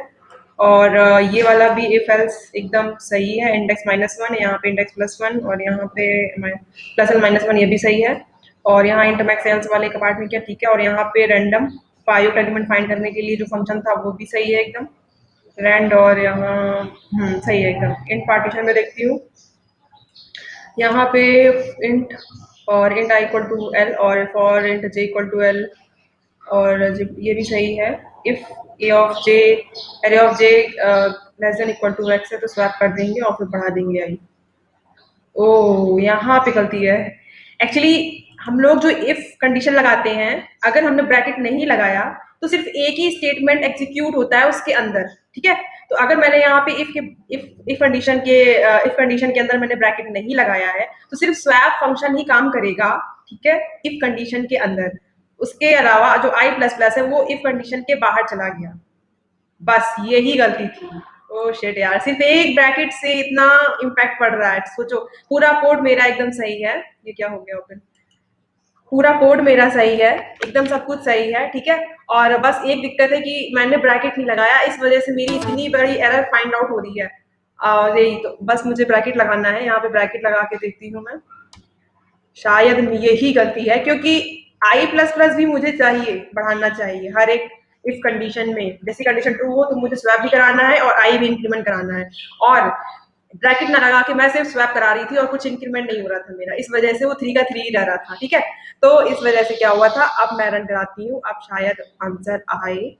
और ये वाला भी इफ एल्स एकदम सही है। इंडेक्स -1 यहाँ पे इंडेक्स +1 और यहाँ पे प्लस एंड -1 ये भी सही है। और यहाँ इंटरमैक्स एल्स वाले का पार्ट में क्या ठीक है। और यहाँ पे रैंडम पायोट एलिमेंट फाइंड करने के लिए जो फंक्शन था वो भी सही है एकदम रैंड। और यहाँ सही है एकदम। इन पार्टीशन में देखती हूँ यहाँ पे इंट और int I equal to L और for int J equal to L और ये भी सही है। If A of J array of J less than equal to X है तो स्वैप कर देंगे और फिर बढ़ा देंगे आई। ओ यहाँ पे गलती है एक्चुअली। हम लोग जो इफ कंडीशन लगाते हैं अगर हमने ब्रैकेट नहीं लगाया तो सिर्फ एक ही स्टेटमेंट एग्जीक्यूट होता है उसके अंदर, ठीक है। तो अगर मैंने यहाँ पे इफ कंडीशन के अंदर मैंने ब्रैकेट नहीं लगाया है तो सिर्फ स्वैप फंक्शन ही काम करेगा, ठीक है, इफ कंडीशन के अंदर। उसके अलावा जो आई प्लस प्लस है वो इफ कंडीशन के बाहर चला गया। बस यही गलती थी। ओह शिट यार, सिर्फ एक ब्रैकेट से इतना इम्पैक्ट पड़ रहा है। सोचो पूरा कोड मेरा एकदम सही है। ये क्या हो गया ओपन? पूरा कोड मेरा सही है, एकदम सब कुछ सही है, ठीक है। और बस एक दिक्कत है कि मैंने ब्रैकेट नहीं लगाया, इस वजह से मेरी इतनी बड़ी एरर फाइंड आउट हो रही है। यही तो बस मुझे ब्रैकेट लगाना है। यहाँ पे ब्रैकेट लगा के देखती हूँ मैं। शायद यही गलती है क्योंकि आई प्लस प्लस भी मुझे चाहिए, बढ़ाना चाहिए हर एक इफ कंडीशन में। जैसी कंडीशन ट्रू हो तो मुझे स्वैप भी कराना है और आई भी इंक्रीमेंट कराना है। और ब्रैकेट ना लगा के मैं सिर्फ स्वैप करा रही थी और कुछ इंक्रीमेंट नहीं हो रहा था मेरा, इस वजह से वो 3 का 3 ही रह रहा था, ठीक है। तो इस वजह से क्या हुआ था, अब मैं रन कराती हूँ, अब शायद आंसर आए।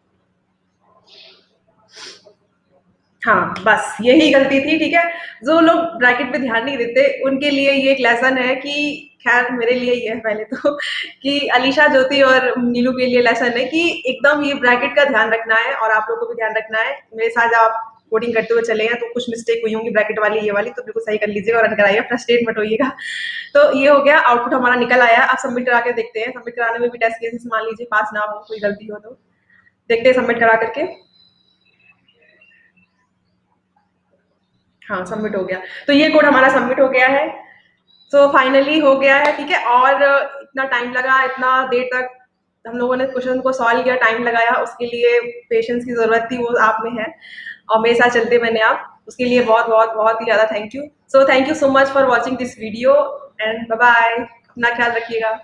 हाँ, बस यही गलती थी, ठीक है। जो लोग ब्रैकेट पे ध्यान नहीं देते उनके लिए ये एक लेसन है कि खैर मेरे लिए ये है पहले तो कि अलीशा, ज्योति और नीलू के लिए लेसन है कि एकदम ये ब्रैकेट का ध्यान रखना है और आप लोगों को भी ध्यान रखना है। मेरे साथ जब आप कोडिंग करते हुए चले हैं तो कुछ मिस्टेक हुई होंगी ब्रैकेट वाली ये वाली, तो बिल्कुल सही कर लीजिएगा और रन कराइएगा, फ्रस्ट्रेट मत होइएगा। तो ये हो गया, आउटपुट हमारा निकल आया। अब सबमिट करा के देखते हैं। सबमिट कराने में भी टेस्ट केसेस मान लीजिए पास ना हो, कोई गलती हो तो देखते हैं सबमिट करा करके। हाँ, सबमिट हो गया। तो ये कोड हमारा सबमिट हो गया है। सो फाइनली हो गया है, ठीक है। और इतना टाइम लगा, इतना देर तक हम लोगों ने क्वेश्चन को सॉल्व किया, टाइम लगाया, उसके लिए पेशेंस की ज़रूरत थी, वो आप में है और मेरे साथ चलते बने आप। उसके लिए बहुत बहुत बहुत ही ज़्यादा thank you. So thank you so much for watching this video and bye bye. अपना ख्याल रखिएगा।